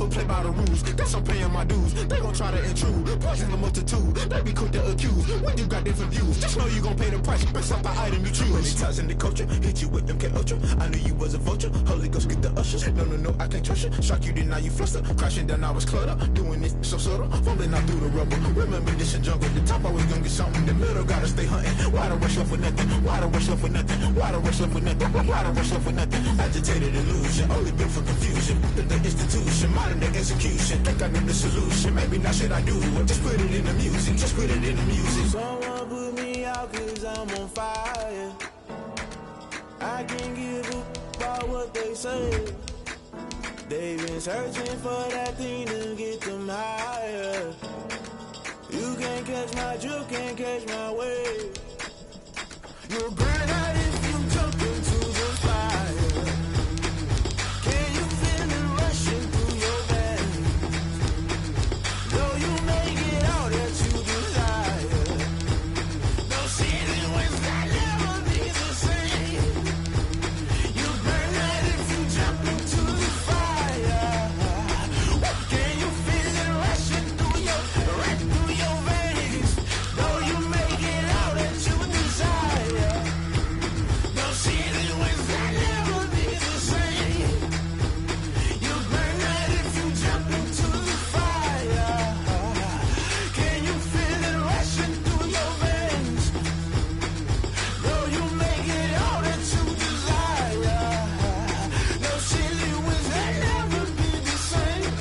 never play by the rules. Guess I'm paying my dues. They gon' try to intrude, poison the multitude. They be quick to accuse when you got different views. Just know you gon' pay the price based off the item you choose. Many times in the culture, hit you with MK Ultra. I knew you was a vulture. Holy Ghost get the ushers. No, I can't trust you. Shock you, then now you fluster. Crashing down, I was cluttered. Doing this so subtle, fumbling out through the rubble. Remember this in jungle. The top always gonna get something. The middle gotta stay hunting. Why the rush left with nothing? Why the rush left with nothing? Why the rush left with nothing? Why the rush left with nothing? Agitated illusion, only built for confusion. The institution, modern day execution. Think I know the solution. Maybe not shit I do. Just put it in the music. Just put it in the music. Someone put me out 'cause I'm on fire. I can't give a about what they say. They've been searching for that thing to get them higher. You can't catch my drift, can't catch my wave. You'll burn out if you jump into the fire. Can you feel it rushing through your veins? Though you may get all that you desire, those feelings will never be the same. You burn out if you jump into the fire. Can you feel it rushing through your veins? Though you may get all that you desire, those feelings will never be the same. You burn out if you jump into the fire. Can you feel it rushing through your veins? Though you may get all that you desire, those feelings will never be the same.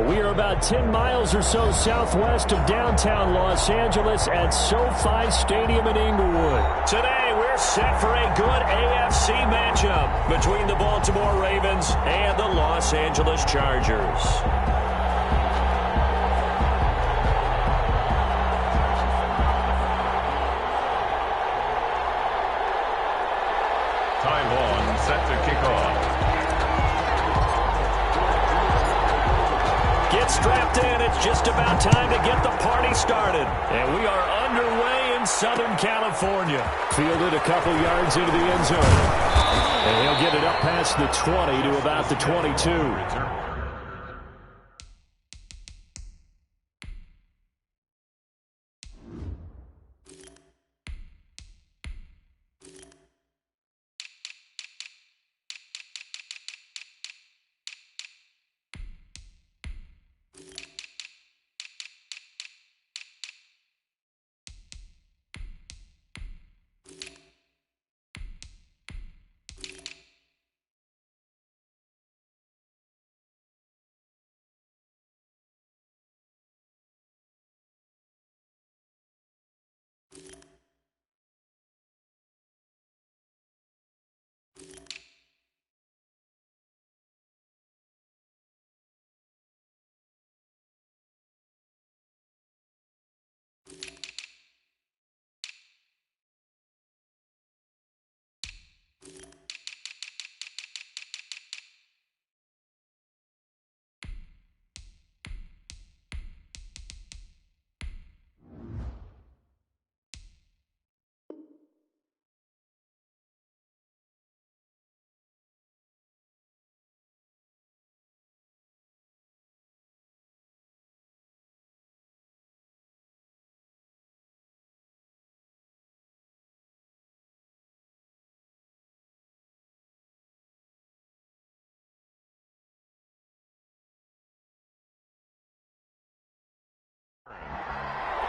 We are about 10 miles or so southwest of downtown Los Angeles at SoFi Stadium in Inglewood. Today, we're set for a good AFC matchup between the Baltimore Ravens and the Los Angeles Chargers. Taiwan set to kick off. Get strapped in. It's just about time to get the party started. And we are underway in Southern California. Fielded a couple yards into the end zone. And he'll get it up past the 20 to about the 22.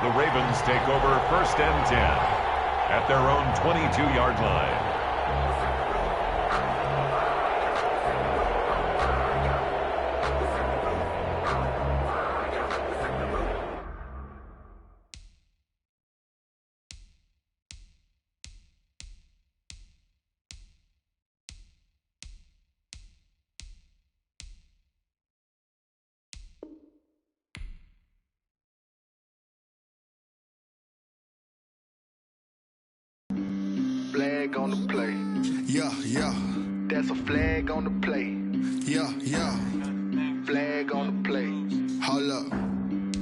The Ravens take over 1st and 10 at their own 22-yard line. Flag on the play. Yeah. That's a flag on the play. Yeah, yeah. Flag on the play. Hold up.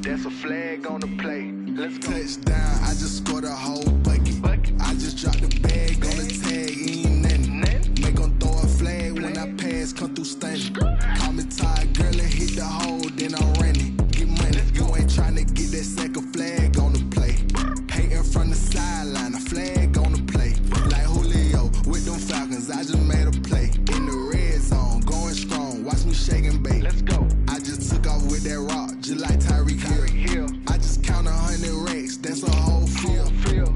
That's a flag on the play. Let's go. Touchdown, I just scored a whole bucket. I just dropped the bag on the tag, ain't nothing. Make them throw a flag when I pass, come through stunning. Call me tired, girl, and hit the hole, then I'm running. Get money, you ain't tryna get that second flag on the play. Hating from the sideline, a flag on the play. Like Julio with them Falcons, I just made a play. In the red zone, going strong, watch me shake and bake. Let's go. I just took off with that rock, just like Tyreek Hill. I just count 100 racks, that's a whole field.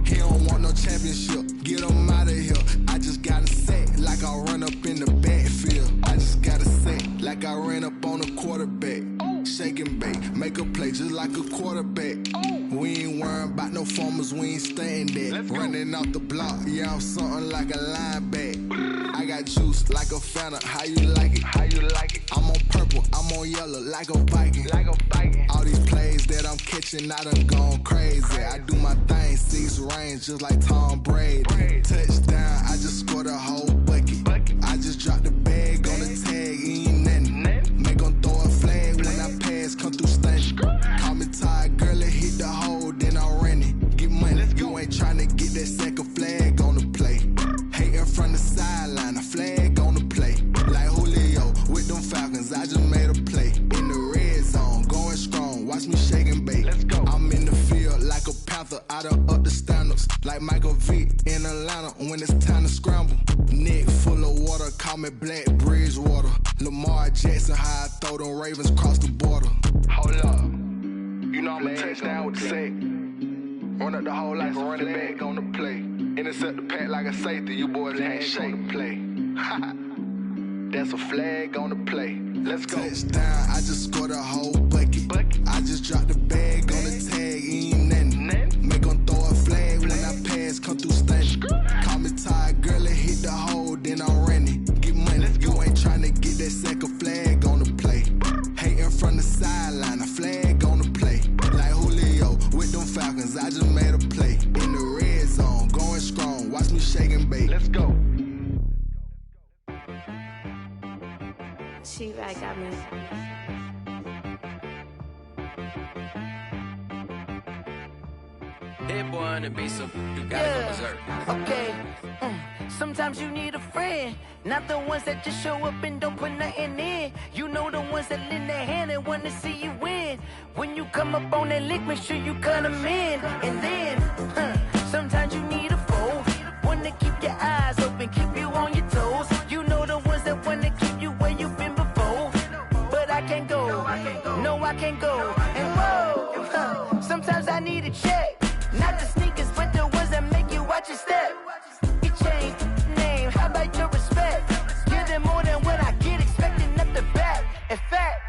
He don't want no championship, get him out of here. I just gotta set like I run up in the backfield. I just gotta set like I ran up on a quarterback. Shake and bake, make a play just like a quarterback. We ain't worrying about no formers, we ain't staying there. Running off the block, yeah, I'm something like a linebacker. I got juice like a Fanta, how you like it? How you like it? I'm on purple, I'm on yellow like a Viking. Like a Viking. All these plays that I'm catching, I done gone crazy. I do my thing, 6 rings just like Tom Brady. Touchdown, I just scored a whole bucket. I just dropped the bag on the tag, ain't nothing. Make them throw a flag when I pass, come through stunning. Call me tired, girl, and hit the hole, then I'm running. Get money, you ain't tryna get that second flag on the play. Hating from the sideline, a flag on the play. Like Julio with them Falcons, I just made a play. In the red zone, going strong, watch me shake and bake. Let's go. I'm in the field like a panther, I done up the standards. Like Michael Vick in Atlanta when it's time to scramble. Neck full of water, call me Black Bridgewater. Lamar Jackson, how I throw them Ravens across the border. Hold up. You know I'm a touchdown with the sack. Run up the hole like a running back on the play. Intercept the pack like a safety. You boys ain't shake the play. That's a flag on the play. Let's go. Touchdown, I just scored a whole bucket. I just dropped the bag on the tag, ain't nothing. Make them throw a flag when I pass, come through stunning. Call me tired, girl, and hit the hole, then I'm running. Get money, you ain't tryna get that second flag on the play. Hating from the sideline, a flag on the play. Like Julio with them Falcons, I just made a play. In the red zone, going strong, watch me shake and bake. Let's go. She-Rag got me. Hit boy on the beat, so you gotta go berserk. Okay. Sometimes you need a friend, not the ones that just show up and don't put nothing in. You know the ones that lend their hand and wanna see you win. When you come up on that lick, make sure you cut them in. And then, sometimes you need a foe, one to keep your eyes open, keep you on your toes. You know the ones that wanna keep you where you've been before. But I can't go, no I can't go. And whoa, sometimes I need a check, not the sneakers, but the ones that make you watch your step. You change name, how about your respect? Give them more than what I get, expecting nothing back. In fact,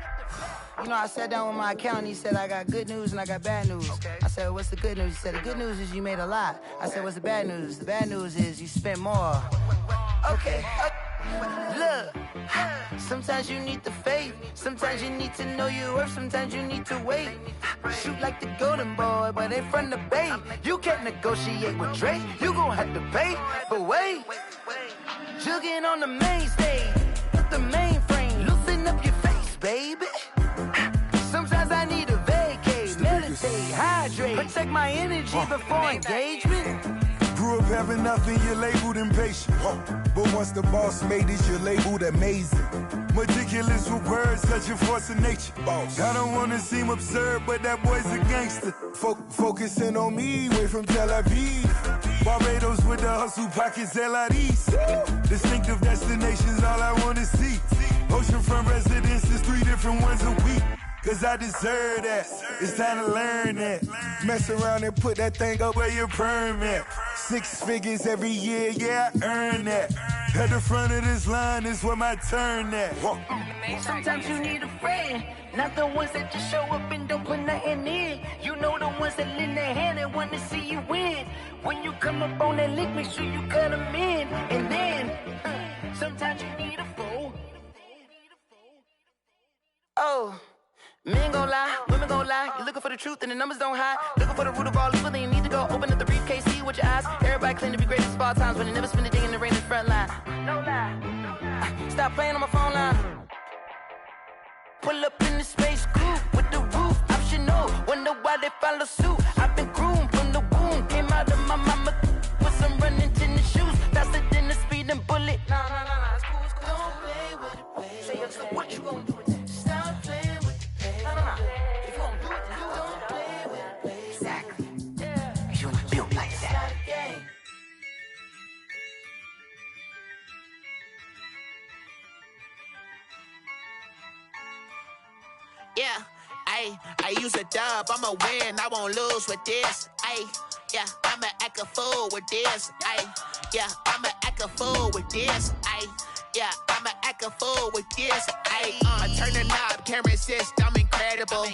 you know, I sat down with my accountant, he said, I got good news and I got bad news. I said, what's the good news? He said, the good news is you made a lot. I said, what's the bad news? The bad news is you spent more. Okay. Look, sometimes you need the faith, sometimes you need to know your worth, sometimes you need to wait. Shoot like the golden boy, but they from the bay. You can't negotiate with Drake, you gon' have to pay. But wait, jugging on the main stage, the mainframe, loosen up your face, baby. Sometimes I need a vacate, meditate, hydrate, protect my energy before engagement. Grew up having nothing, you're labeled impatient. But once the boss made it, you're labeled amazing. Meticulous with words, such a force of nature. I don't wanna seem absurd, but that boy's a gangster. Focusing on me, way from Tel Aviv. Barbados with the hustle pockets, LIDs. Distinctive destinations, all I wanna see. Oceanfront residences, 3 different ones a week. Cause I deserve that, it's time to learn that. Mess around and put that thing up where your permit. 6 figures every year, yeah, I earn that. At the front of this line is where my turn at. Sometimes you need a friend, not the ones that just show up and don't put nothing in. You know the ones that lend their hand and want to see you win. When you come up on that lick, make sure you cut them in. And then, sometimes you need a foe. Oh. Men gon' lie, women gon' lie. You're looking for the truth and the numbers don't hide. Looking for the root of all evil, then you need to go open up the briefcase, see with your eyes. Everybody claim to be greatest of all times, but they never spend a day in the rain in the front line. No lie. stop playing on my phone line. Pull up in the space coupe with the roof optional. Wonder why they follow suit. I've been groomed from the womb. Came out of my mama with some running tennis shoes. Faster than the speeding bullet. Nah, it's cool, it's cool. Don't play with it, play. Say so what you gonna do with it? Stop playing with it, play. Nah. If you gonna do it, then don't play with it, play. Exactly. Yeah. You was built like that. Yeah, I use a dub, I'ma win, I won't lose with this. Yeah, I'ma act a fool with this. Yeah, I'ma act a fool with this. Yeah, I'ma act a fool with this. I turn the knob, camera assist, I'm incredible.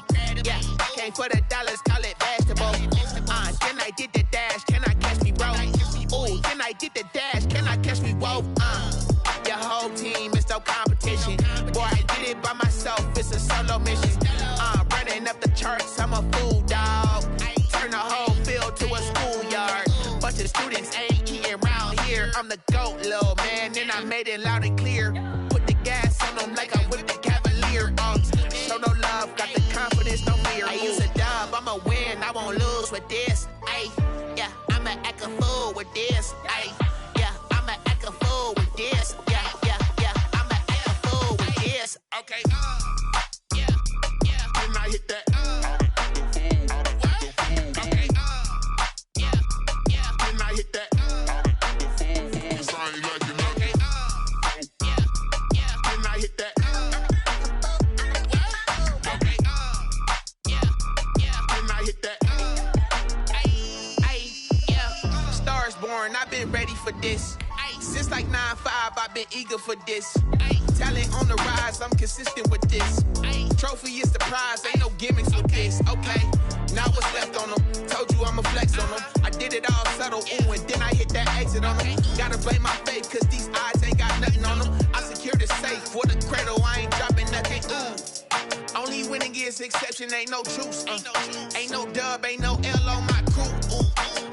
Yeah, came for the dollars, call it vegetable. Then I did the dash, can I catch me, bro? Ooh, then I did the dash, can I catch me, whoa? Your whole team is no competition. Boy, I did it by myself, it's a solo mission. Running up the charts, I'm a fool, dog. Turn the whole field to a schoolyard. Bunch of students ain't eating round here. I'm the GOAT, little man, and I made it loud and clear. Put the gas on them like I'm with the Cavalier. Show no love, got the confidence, no fear. I use a dub, I'ma win, I won't lose with this. Yeah, I'ma act a fool with this. Yeah, I'ma act a fool with this. Yeah, I'ma act a fool with this. Okay, yeah, then I hit that. Okay, yeah, then I hit that. Cause I ain't like it, okay, yeah, then I hit that. Okay, yeah, then I hit that. Yeah, stars born, I've been ready for this. Since like 9-5, I've been eager for this. Talent on the rise, I'm consistent with this. Trophy is the prize, ain't no gimmicks with this. Okay, now what's left on them? Told you I'ma flex on them. I did it all subtle, ooh, and then I hit that exit on them. Gotta blame my faith, cause these odds ain't got nothing on them. I secured the safe for the cradle, I ain't dropping nothing, ooh. Only winning is exception, ain't no truce. Ain't no dub, ain't no L on my crew, ooh.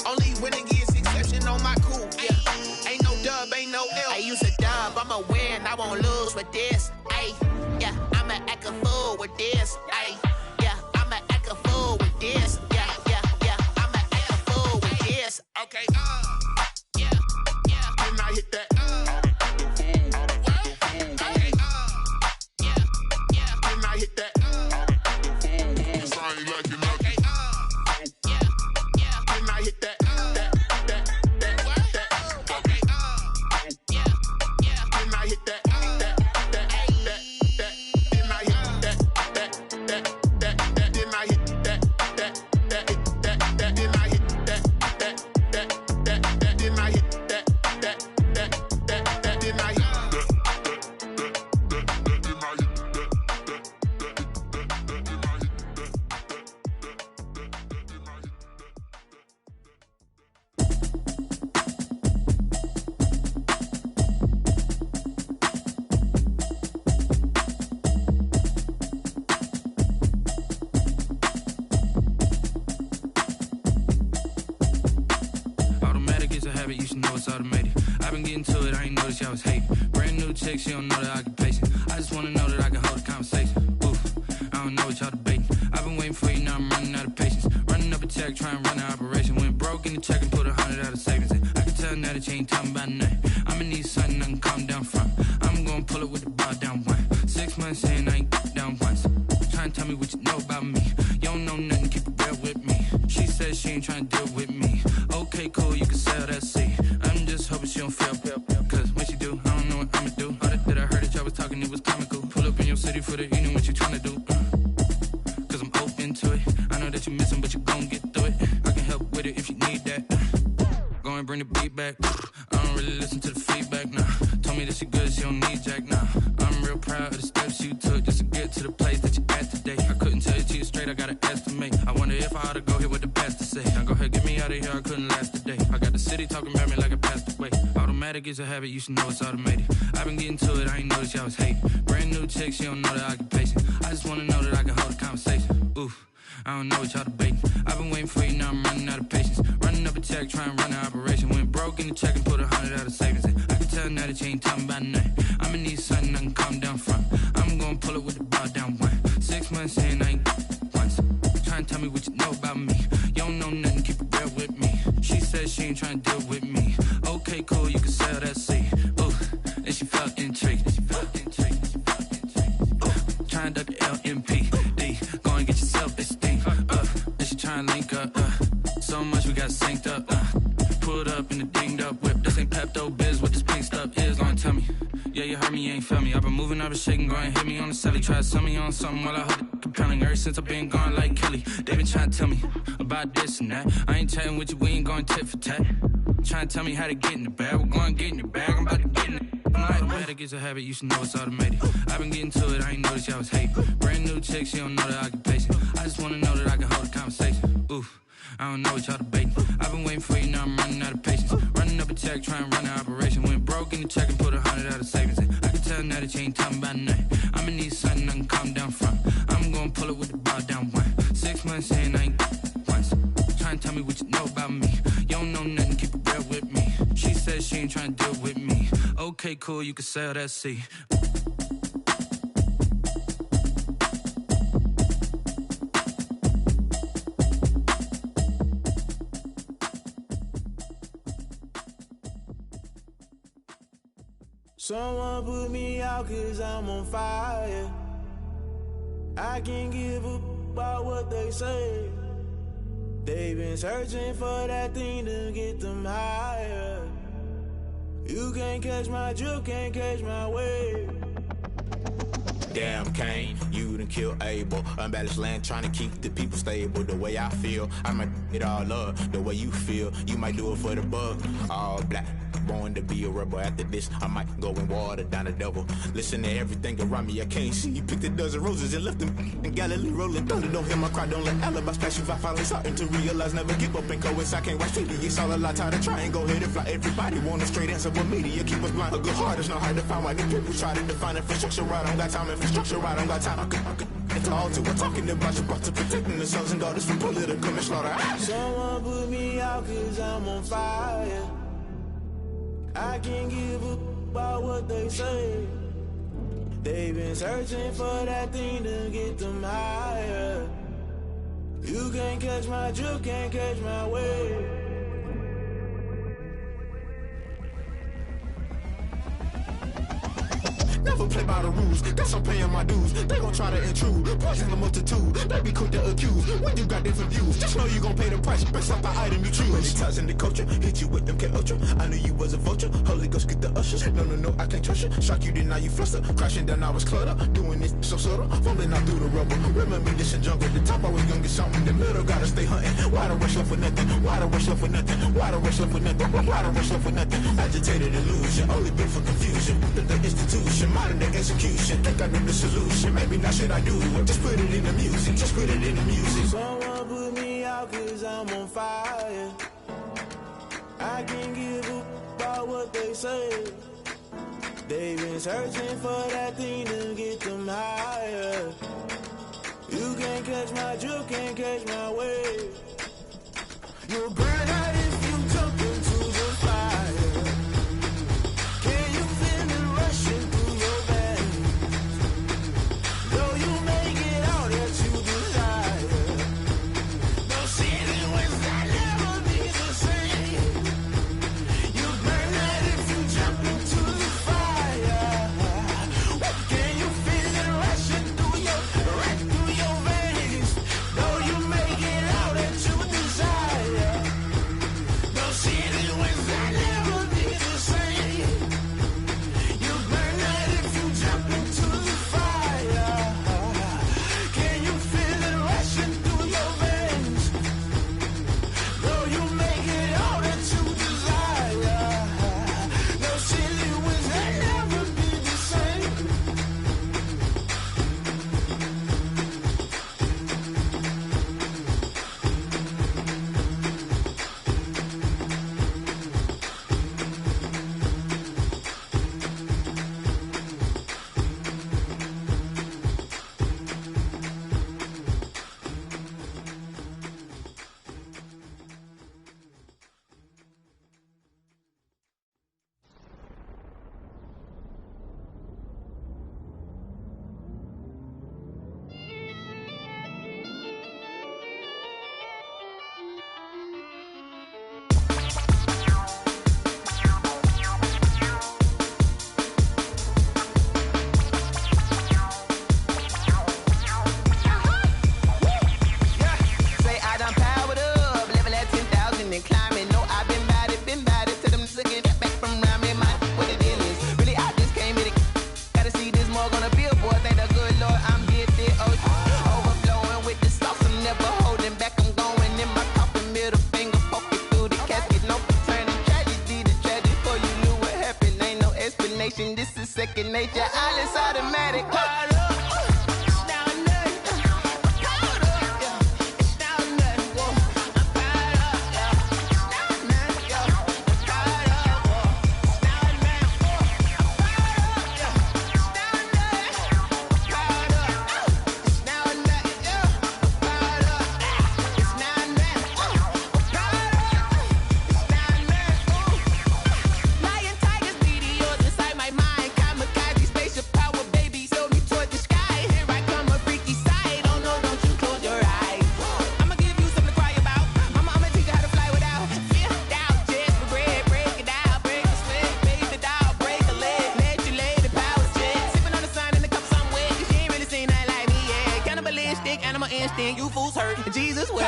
Only winning is exception on my crew, yeah. Ain't no dub, ain't no L. I use a dub, I'ma win, I won't lose with this. Yeah, I'ma act a fool with this. Yeah, I'ma act a fool with this. Yeah, I'ma act a fool with this. Okay, yeah, then I hit that. Okay, yeah, then I hit that. Cause I ain't like it, okay, yeah, then I hit that. You should know it's automated. I've been getting to it, I ain't noticed y'all was hating. Brand new chick, she don't know the occupation. I just wanna know that I can hold a conversation. Oof, I don't know what y'all debating. I've been waiting for you, now I'm running out of patience. Running up a check, trying to run an operation. Went broke in the check and put 100 out of savings in. I can tell now that you ain't talking about nothing. I'ma need something I can calm down from. I'm gonna pull it with the bar down one. 6 months in, I ain't down once. Trying to tell me what you know about me. You don't know nothing, keep it real with me. She says she ain't trying to deal with me. Okay, cool, you can sell that seat. I'm just hoping she don't fail. Cause when she do, I don't know what I'ma do. All that I heard that y'all was talking, it was comical. Pull up in your city for the evening, what you tryna do? Cause I'm open to it. I know that you missing, but you gon' get through it. I can help with it if you need that. Go and bring the beat back. I don't really listen to the feedback, nah. Told me that she good, she don't need jack, nah. I'm real proud of the steps you took just to get to the place that you at today. I couldn't tell you to you straight, I gotta estimate. I wonder if I ought to go here with the best to say. Now go ahead, get me out of here, I couldn't last today. I got the city talking about me like I passed away. Automatic is a habit, you should know it's automated. I've been getting to it, I ain't noticed y'all was hating. Brand new chick, she don't know the occupation. I just wanna know that I can hold a conversation. Oof, I don't know what y'all debating. I've been waiting for you, now I'm running out of patience. Running up a check, trying to run an operation. Went broke in the check and put 100 out of savings in. I can tell tell now that you ain't talking about nothing. I'ma need something I can calm down from. I'm gonna pull it with the bar down one. 6 months in, I ain't once. Trying to tell me what you know about me. You don't know nothing, keep it real with me. She said she ain't trying to deal with me. Okay, cool, you can sell that seed. Ooh, and she felt intrigued. Trying to duck the LMPD. Go and get yourself esteem. And she trying to link up. So much we got synced up. Pulled up in the dinged up whip. This ain't Pepto Biz, what this pink stuff is. Long tell me. Yeah, you heard me, you ain't felt me. I've been moving, I've been shaking, go and hit me on the celly. Try to sell me on something while I hold it compelling. Ever since I've been gone like Kelly, they been trying to tell me about this and that. I ain't chatting with you, we ain't going tit for tat. Trying to tell me how to get in the bag. We're going to get in the bag, I'm about to get in it. I'm like, better get a habit, you should know it's automated. I've been getting to it, I ain't noticed y'all was hating. Brand new chick, she don't know the occupation. I just wanna know that I can hold a conversation. Oof, I don't know what y'all debating. I've been waiting for you, now I'm running out of patience. Running up a check, trying to run an operation. Went broke in the check and put 100 out of savings in. I can tell now that you ain't talking about nothing. I'ma need something I can calm down from. I'm gonna pull it with the bar down one. 6 months in, I ain't once. Trying to tell me what you know about me. You don't know nothing, keep it real with me. She said she ain't trying to deal with me. Okay, cool, you can sell that seed. Someone put me out 'cause I'm on fire. I can't give up about what they say. They've been searching for that thing to get them higher. You can't catch my drift, can't catch my wave. Damn Kane, you done killed Abel. Unbalanced land trying to keep the people stable. The way I feel, I might it all up. The way you feel, you might do it for the buck. All black, born to be a rebel. After this, I might go and water down the devil. Listen to everything around me, I can't see. You picked a dozen roses and left them in Galilee rolling thunder. Don't hear my cry, don't let alibis pass you. I finally starting to realize, never give up and coincide. Can't watch TV, it's all a lot. Tired of trying, go ahead and fly. Everybody want a straight answer, but media keep us blind. A good heart is not hard to find. Why the people try to define infrastructure right? I don't got time, infrastructure right? I don't got time. It's all to we're talking about you, brought to protecting the sons and daughters from political slaughter. Someone put me out 'cause I'm on fire. I can't give up about what they say. They've been searching for that thing to get them higher. You can't catch my drift, can't catch my wave. Never play by the rules, guess I'm paying my dues. They gon' try to intrude, poison the multitude. They be quick to accuse, when you got different views. Just know you gon' pay the price, based off the item you choose. Many ties in the culture, hit you with them K-Ultra. I knew you was a vulture, Holy Ghost get the ushers. No, I can't trust you. Shock you, then now you fluster. Crashing down, I was cluttered. Doing this so subtle, fumbling out through the rubble. Remember this in jungle, the top always gonna get something. The middle gotta stay hunting. Why the rush left for nothing? Why the rush left for nothing? Why the rush left for nothing? Why the rush left for nothing? Agitated illusion, only built for confusion. The institution, modern day execution. Think I know the solution, maybe not should I do it. Just put it in the music, just put it in the music. Someone put me out 'cause I'm on fire. I can't give up about what they say. They've been searching for that thing to get them higher. You can't catch my drift, can't catch my wave. You'll burn out if you jump into the fire. Can you feel it rushing through your veins? Though you make it all that you desire. No city was that never be the same. You burn out if you jump into the fire. Can you feel it rushing through your veins? Though you make it all that you desire. station. This is second nature. All is automatic. You fools hurt. Jesus will.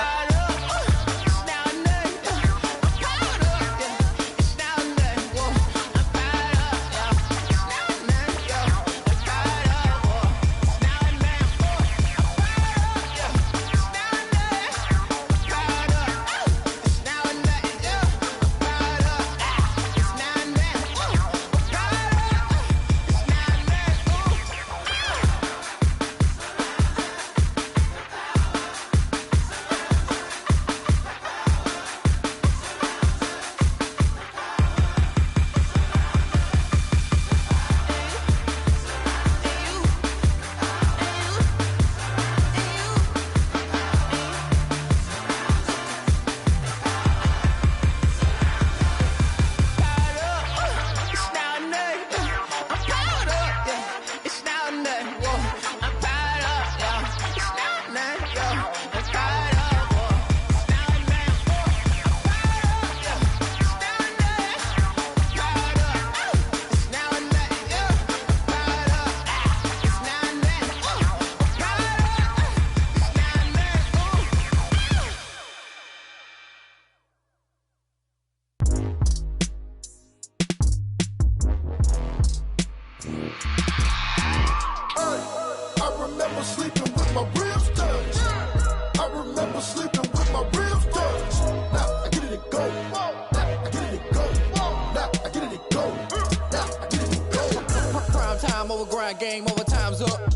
Game over, time's up.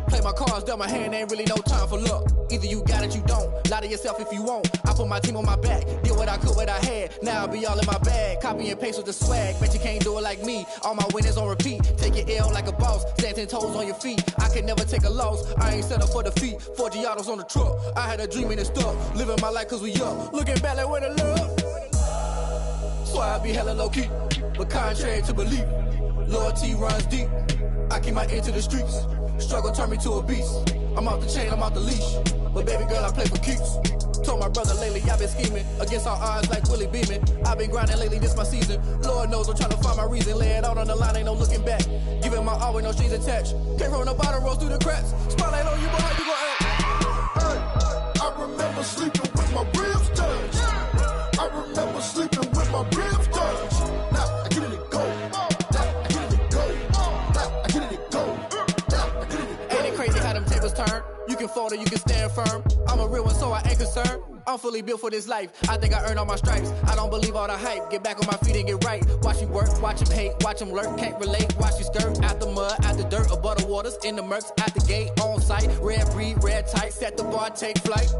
Play my cards, dealt my hand, ain't really no time for luck. Either you got it, you don't. Lie to yourself if you won't. I put my team on my back, did what I could, what I had. Now I'll be all in my bag. Copy and paste with the swag. Bet you can't do it like me. All my winners on repeat. Take your L like a boss. Stand 10 toes on your feet. I can never take a loss. I ain't set up for defeat. 4 Giottos on the truck. I had a dream and it's stuck. Living my life cause we up. Looking back like where the love. So I be hella low key. But contrary to belief, loyalty runs deep. I keep my ear to the streets. Struggle turned me to a beast. I'm off the chain, I'm off the leash. But baby girl, I play for keeps. Told my brother lately, I've been scheming. Against all odds like Willie Beeman. I've been grinding lately, this my season. Lord knows I'm trying to find my reason. Lay it out on the line, ain't no looking back. Giving my all with no strings attached. Came from the bottom, rose through the cracks. Spotlight on you, boy, how you gon' act? I remember sleeping with my ribs touched. I remember sleeping with my ribs touched. Now I get it and go. Turn. You can fold or you can stand firm. I'm a real one, so I ain't concerned. I'm fully built for this life. I think I earned all my stripes. I don't believe all the hype. Get back on my feet and get right. Watch you work, watch him hate, watch him lurk. Can't relate, watch you skirt. Out the mud, out the dirt, above the waters, in the murks, out the gate, on site. Red breed, red tight, set the bar, take flight.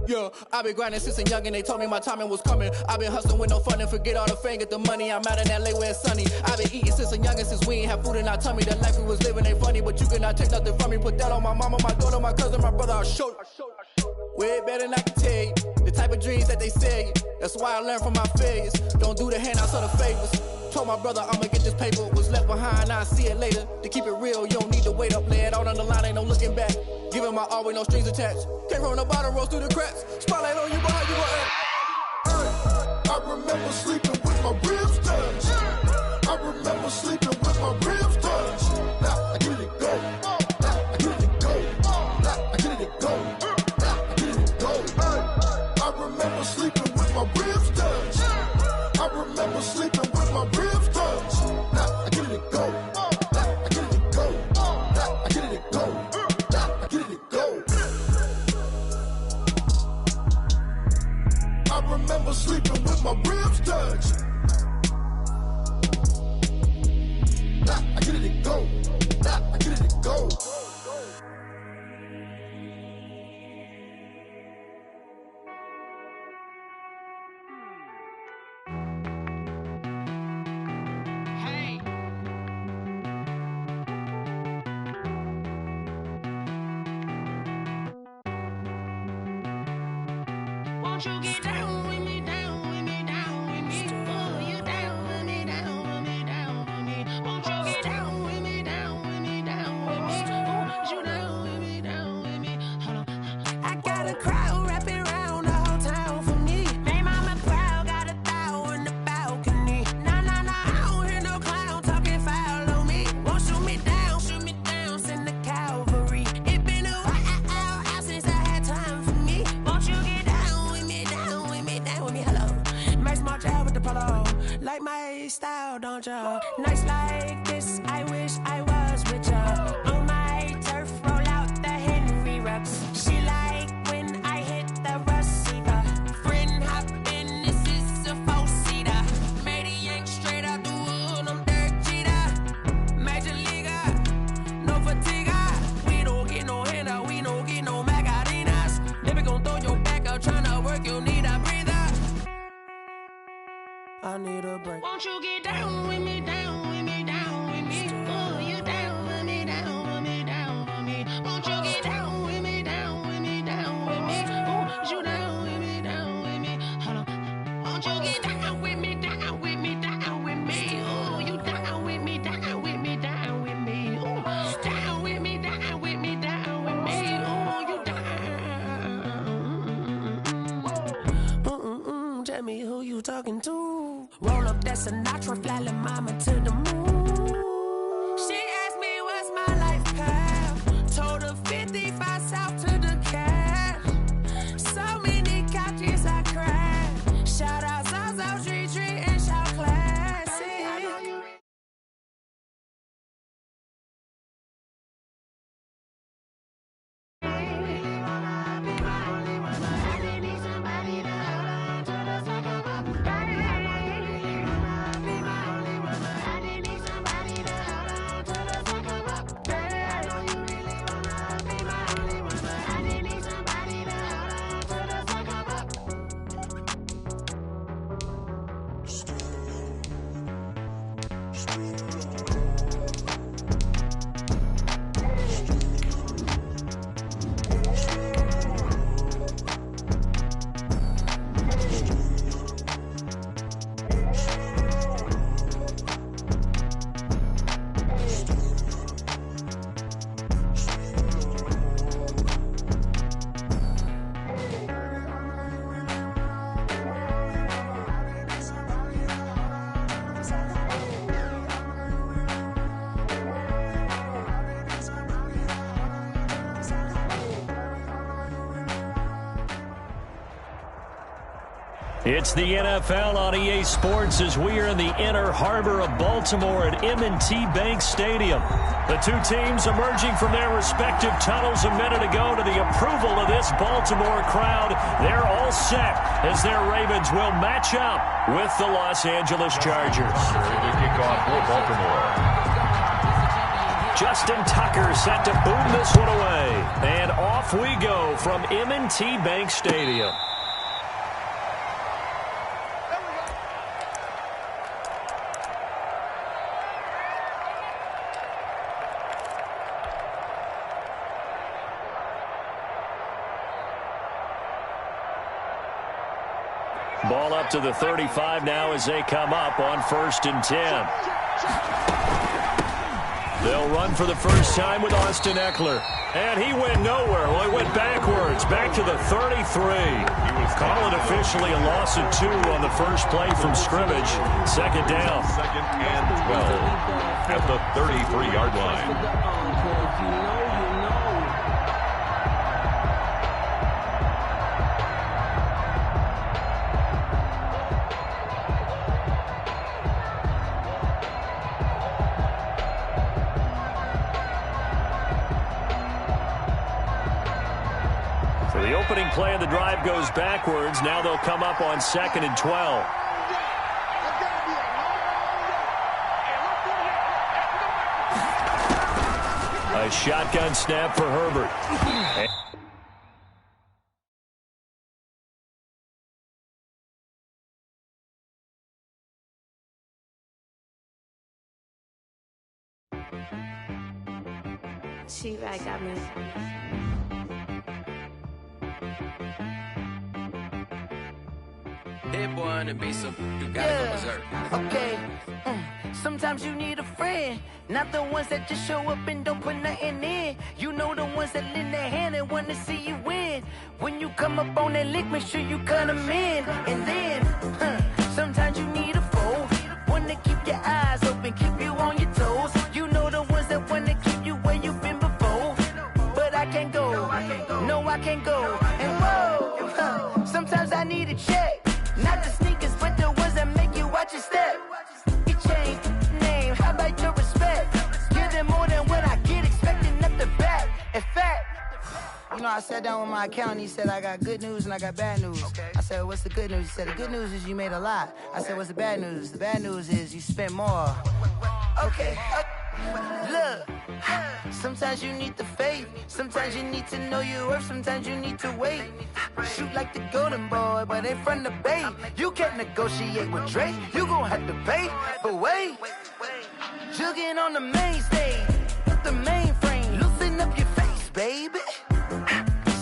Yeah, I been grinding since a young and they told me my timing was coming. I been hustling with no fun and forget all the fame, get the money. I'm out in LA where it's sunny. I been eating since a young and since we ain't have food in our tummy. The life we was living ain't funny, but you cannot take nothing from me. Put that on my mama, my daughter, my cousin, my brother, I'll show you. Way better than I can tell you. The type of dreams that they sell you. That's why I learned from my failures. Don't do the handouts or the favors. Told my brother I'ma get this paper. Was left behind, I'll see it later. To keep it real, you don't need to wait up. Lay it out on the line, ain't no looking back. Giving my all with no strings attached. Came from the bottom, rose through the cracks. Spotlight on you, boy, how you gon' act? I remember sleeping with my ribs touched. I remember sleeping with my ribs touched. Now I get it and go. Now I get it and go. Now I get it and go. Now I get it and go. I remember sleeping with my ribs touched. I remember sleeping with my ribs touched. Now I get it and go. Now I get it and go. Now I get it and go. Now I get it and go. I remember sleeping with my ribs touched. Won't you get down with me, down with me, down with me? Oh, you down with me, down with me, down with me. Won't you get down with me, down with me, down with me? Oh, you down with me, down with me? Hold on. I got a crowd wrapping around the whole town for me. Hey, mama, crowd got a thou in the balcony. Nah, nah, nah, I don't hear no clown talking foul on me. Won't shoot me down, send the cavalry. It been a while since I had time for me. Won't you get down with me, down with me, down with me? Hello. Nice march out with the polo. Like my style, don't ya? Nice like this, I wish I was with ya. On my turf, roll out the Henry Rux. She like when I hit the receiver. Friend hop in, this is a four-seater. Made a yank straight out the wood, I'm Derek Jeter. Major leaguer, no fatigue. We don't get no handout, we don't get no Macarinas. Never gon' throw your back out, tryna work, you need a breather. I need a break. Won't you get down with me, down with me, down with me? Oh, you down with me, down with me, down with me? Won't you get down with me, down with me, down with me? Oh, you down with me, down with me? Hold on. Won't you get down with me, down with me, down with me? Oh, you down with me, down with me, down with me? Oh, down with me, down with me, down with me? Oh, you down. Tell me who you talking to. Roll up that Sinatra, fly la mama to the moon. She asked me what's my life path. Told her 55 south to the cash. So many couches I crashed. Shout out Zaza, Tree Tree, and shout classic. It's the NFL on EA Sports as we are in the inner harbor of Baltimore at M&T Bank Stadium. The two teams emerging from their respective tunnels a minute ago to the approval of this Baltimore crowd. They're all set as their Ravens will match up with the Los Angeles Chargers. The kickoff for Baltimore. Justin Tucker set to boom this one away. And off we go from M&T Bank Stadium. Ball up to the 35 now as they come up on 1st and 10. They'll run for the first time with Austin Eckler. And he went nowhere. Well, he went backwards, back to the 33. Call it officially a loss of 2 on the first play from scrimmage. Second down. 2nd and 12 at the 33-yard line. The opening play of the drive goes backwards. Now they'll come up on 2nd and 12. A shotgun snap for Herbert. She-Rag got me. Hit boy on the beat, so you gotta go berserk. Okay. Sometimes you need a friend, not the ones that just show up and don't put nothing in. You know the ones that lend their hand and want to see you win. When you come up on that lick, make sure you cut them in. And then, sometimes you need a foe, one to keep your eyes open, keep you on your toes. You know the ones that want to keep you where you've been before. But I can't go, no I can't go. And whoa, sometimes I need a check, not the sneakers, but the ones that make you watch your step. Change name, how about your respect? Give them more than what I get, expecting up the back. In fact, you know, I sat down with my accountant, he said I got good news and I got bad news. I said, what's the good news? He said, the good news is you made a lot. I said, what's the bad news? The bad news is you spent more. Okay, look, sometimes you need the faith, sometimes you need to know your worth, sometimes you need to wait. Shoot like the golden boy, but ain't from the bay. You can't negotiate with Drake, you gon' have to pay. But wait, jugging on the main stage, the mainframe, loosen up your face, baby.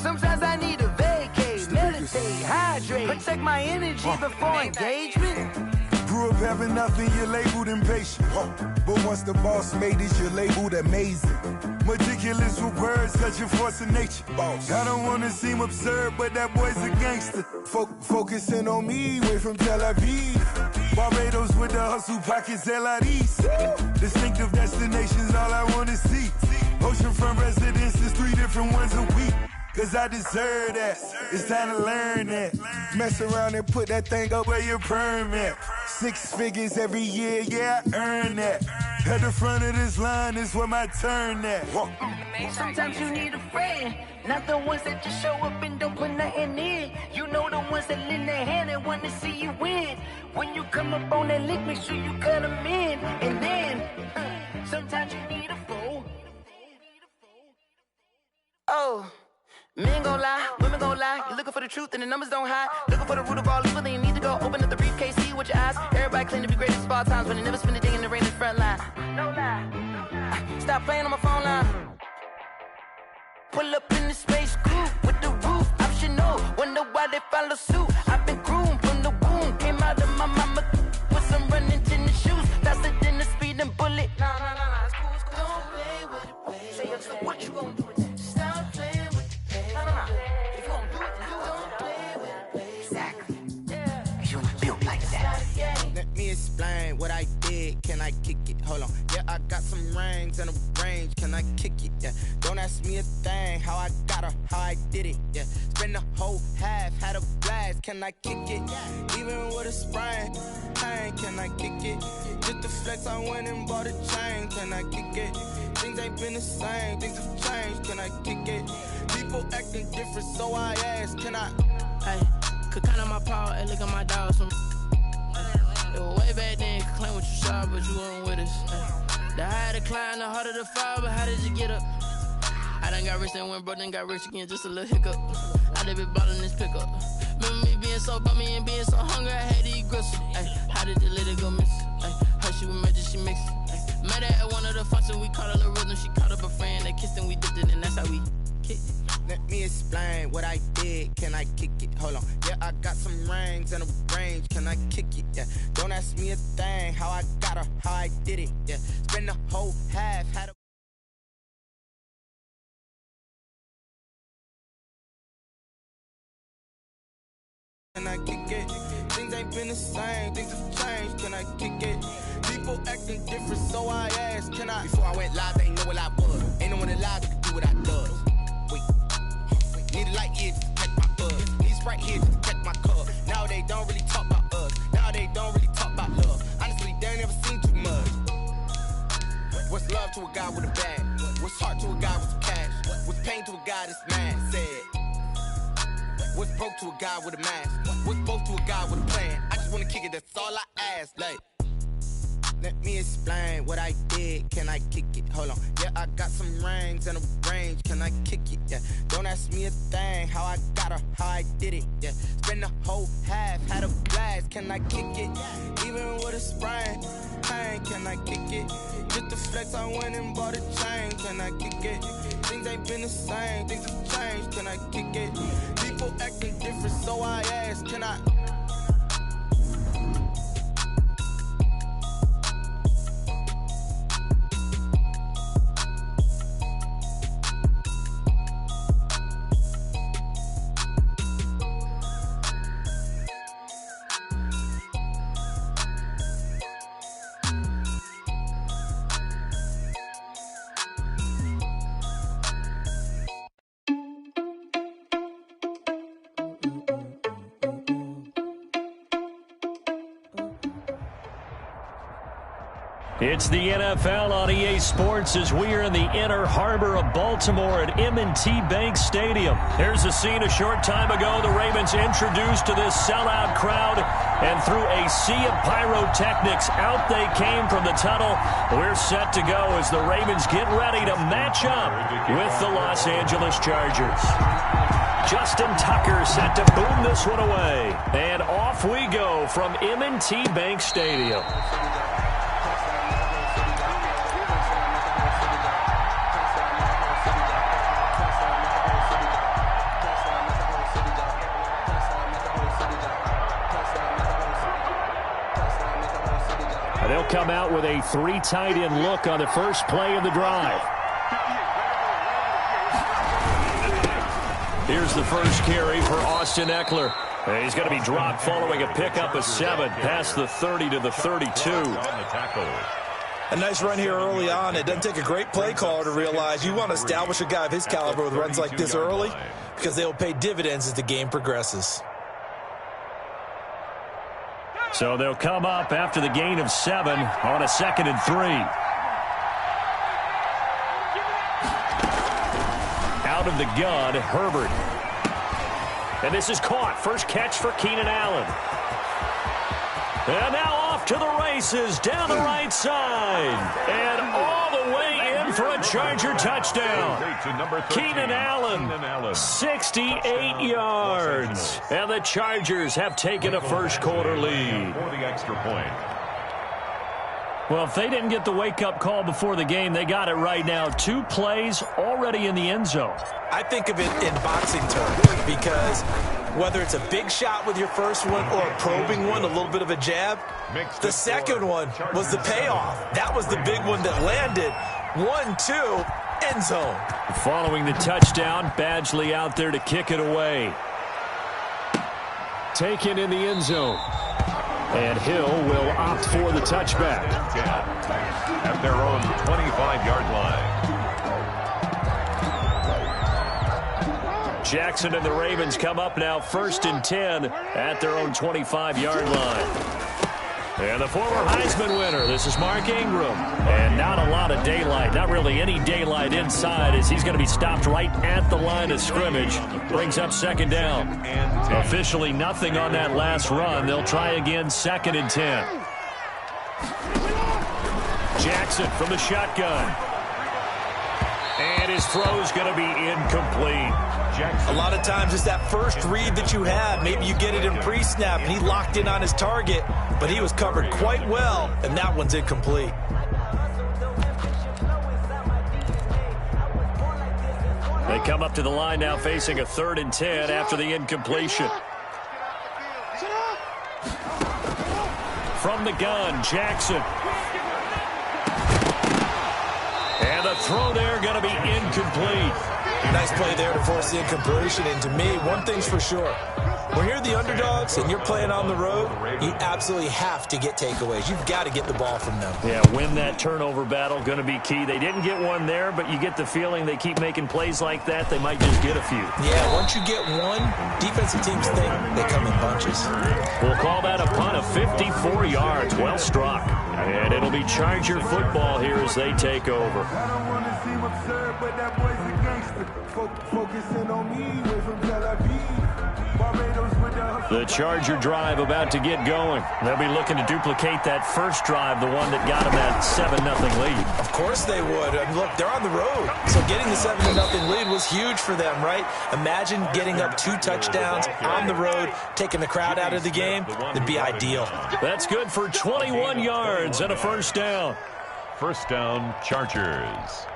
Sometimes I need a vacate, meditate, hydrate, protect my energy before engagement. Grew up having nothing, you're labeled impatient. But once the boss made it, you're labeled amazing. Meticulous with words, such a force of nature. I don't wanna seem absurd, but that boy's a gangster. Focusing on me, way from Tel Aviv. Barbados with the hustle pockets, LIDs. Distinctive destinations, all I wanna see. Oceanfront residences, 3 different ones a week. Cause I deserve that, it's time to learn that. Mess around and put that thing up where your permit. 6 figures every year, yeah, I earn that. At the front of this line is where my turn at. Sometimes you need a friend, not the ones that just show up and don't put nothing in. You know the ones that lend their hand and want to see you win. When you come up on that lick, make sure you cut them in. And then, sometimes you need a foe. Oh. Men gon' lie, women gon' lie. You're looking for the truth and the numbers don't hide. Looking for the root of all evil, then you need to go open up the briefcase, see with your eyes. Everybody claim to be greatest of all times, but they never spend a day in the rain in the front line. No lie. Stop playing on my phone line. Pull up in the space coupe with the roof optional. Wonder why they follow suit. I've been groomed from the womb. Came out of my mama with some running tennis shoes. Faster than the speeding bullet. Nah, it's cool, it's cool. Don't play with it, baby. So what you gon' do with that? Stop playing with it. If you gon' do it, you don't play with it, baby. Exactly. Yeah. You built like that. Let me explain what I did. Can I kick it? Hold on. Yeah, I got some rings and a range. Can I kick it? Yeah. Don't ask me a thing. How I got her, how I did it. Yeah. Spend the whole half, had a blast. Can I kick it? Even with a sprain. Hey, can I kick it? Just the flex, I went and bought a chain. Can I kick it? Things ain't been the same. Things have changed. Can I kick it? People acting different, so I ask, can I? Hey, could count on my power and look at my dogs from. It was way back then, could claim what you saw, but you weren't with us. Hey. The higher the climb, the harder the fall, but how did you get up? I done got rich and went broke, then got rich again, just a little hiccup. I done been ballin' this pickup. Remember me being so bummy and being so hungry, I had to eat gristle. Ay, how did you let it go miss? Ay, how she was magic, she mixed. Met her at one of the functions, we caught a little rhythm, she caught up a friend, they kissed and we dipped it, and that's how we kicked it. Let me explain what I did. Can I kick it? Hold on. Yeah, I got some rings and a range. Can I kick it? Yeah. Don't ask me a thing. How I got her, how I did it. Yeah. Spend the whole half, had a. Can I kick it? Things ain't been the same. Things have changed. Can I kick it? People acting different, so I asked, can I? Before I went live, they ain't know what I was. Ain't no one alive that can do what I does. Need a light here just to catch my buzz. Need Sprite here just to catch my cup. Now they don't really talk about us. Now they don't really talk about love. Honestly, they ain't never seen too much. What's love to a guy with a bag? What's heart to a guy with some cash? What's pain to a guy that's mad? Said. What's broke to a guy with a mask? What's both to a guy with a plan? I just wanna kick it, that's all I ask. Like, let me explain what I did. Can I kick it? Hold on. Yeah, I got some rings and a range. Can I kick it? Yeah. Don't ask me a thing. How I got her, how I did it. Yeah. Spend the whole half, had a blast. Can I kick it? Even with a sprain. Hey, can I kick it? Just the flex, I went and bought a chain. Can I kick it? Things ain't been the same. Things have changed. Can I kick it? People acting different, so I ask, can I? It's the NFL on EA Sports as we are in the inner harbor of Baltimore at M&T Bank Stadium. Here's a scene a short time ago. The Ravens introduced to this sellout crowd, and through a sea of pyrotechnics, out they came from the tunnel. We're set to go as the Ravens get ready to match up with the Los Angeles Chargers. Justin Tucker set to boom this one away. And off we go from M&T Bank Stadium. They'll come out with a 3 tight end look on the first play of the drive. Here's the first carry for Austin Eckler. And he's going to be dropped following a pickup of 7 past the 30 to the 32. A nice run here early on. It doesn't take a great play caller to realize you want to establish a guy of his caliber with runs like this early because they will pay dividends as the game progresses. So they'll come up after the gain of 7 on a 2nd and 3. Out of the gun, Herbert. And this is caught. First catch for Keenan Allen. And now off to the races down the right side. And all the way in for a Charger touchdown. Keenan Allen, 68 yards. And the Chargers have taken a first quarter lead. For the extra point. Well, if they didn't get the wake-up call before the game, they got it right now. 2 plays already in the end zone. I think of it in boxing terms because whether it's a big shot with your first one or a probing one, a little bit of a jab, the second one was the payoff. That was the big one that landed. 1-2, end zone. Following the touchdown, Badgley out there to kick it away. Taken in the end zone. And Hill will opt for the touchback. At their own 25-yard line. Jackson and the Ravens come up now 1st and 10 at their own 25-yard line. And the former Heisman winner, this is Mark Ingram. And not a lot of daylight, not really any daylight inside as he's going to be stopped right at the line of scrimmage. Brings up 2nd down. Officially nothing on that last run. They'll try again 2nd and 10. Jackson from the shotgun. And his throw's going to be incomplete. A lot of times it's that first read that you have. Maybe you get it in pre-snap and he locked in on his target, but he was covered quite well, and that one's incomplete. They come up to the line now facing a 3rd and 10 after the incompletion. From the gun, Jackson. And the throw there going to be incomplete. Nice play there to force the incompletion. And to me, one thing's for sure. When you're the underdogs and you're playing on the road, you absolutely have to get takeaways. You've got to get the ball from them. Yeah, win that turnover battle, going to be key. They didn't get one there, but you get the feeling they keep making plays like that, they might just get a few. Yeah, once you get one, defensive teams think they come in bunches. We'll call that a punt of 54 yards. Well struck. And it'll be Charger football here as they take over. I don't want to seem absurd, but that boy's a gangster. Focusing on me, way from Tel Aviv. Barbados with The Charger drive about to get going. They'll be looking to duplicate that first drive, the one that got them that 7-0 lead. Of course they would. I mean, look, they're on the road. So getting the 7-0 lead was huge for them, right? Imagine getting up 2 touchdowns on the road, taking the crowd out of the game. It'd be ideal. That's good for 21 yards and a first down. First down, Chargers.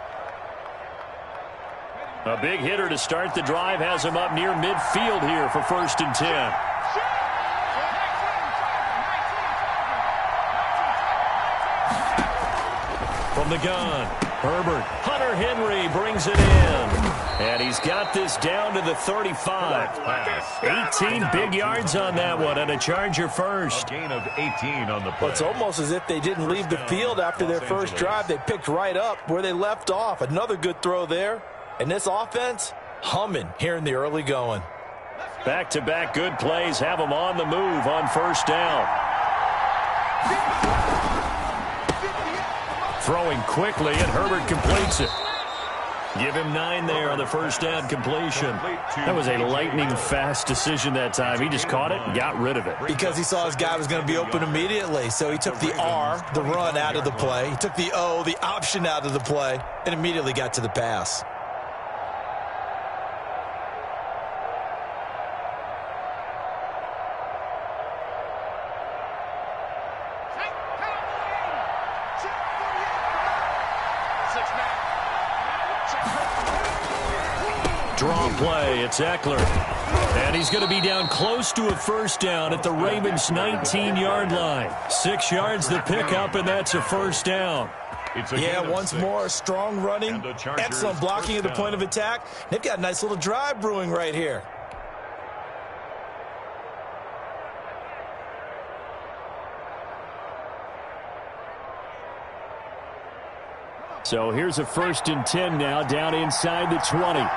A big hitter to start the drive has him up near midfield here for 1st and 10. From the gun, Herbert. Hunter Henry brings it in. And he's got this down to the 35. 18 big yards on that one, and a Charger first. A gain of 18 on the play. Well, it's almost as if they didn't leave the field after their first drive. They picked right up where they left off. Another good throw there. And this offense, humming here in the early going. Back-to-back good plays have them on the move on first down. Throwing quickly, and Herbert completes it. Give him 9 there on the first down completion. That was a lightning-fast decision that time. He just caught it and got rid of it. Because he saw his guy was going to be open immediately. So he took the R, the run, out of the play. He took the O, the option, out of the play, and immediately got to the pass. Draw play, it's Eckler. And he's going to be down close to a first down at the Ravens' 19-yard line. 6 yards the pickup, and that's a first down. Yeah, once more, strong running, excellent blocking at the point of attack. They've got a nice little drive brewing right here. So here's a 1st and 10 now, down inside the 20.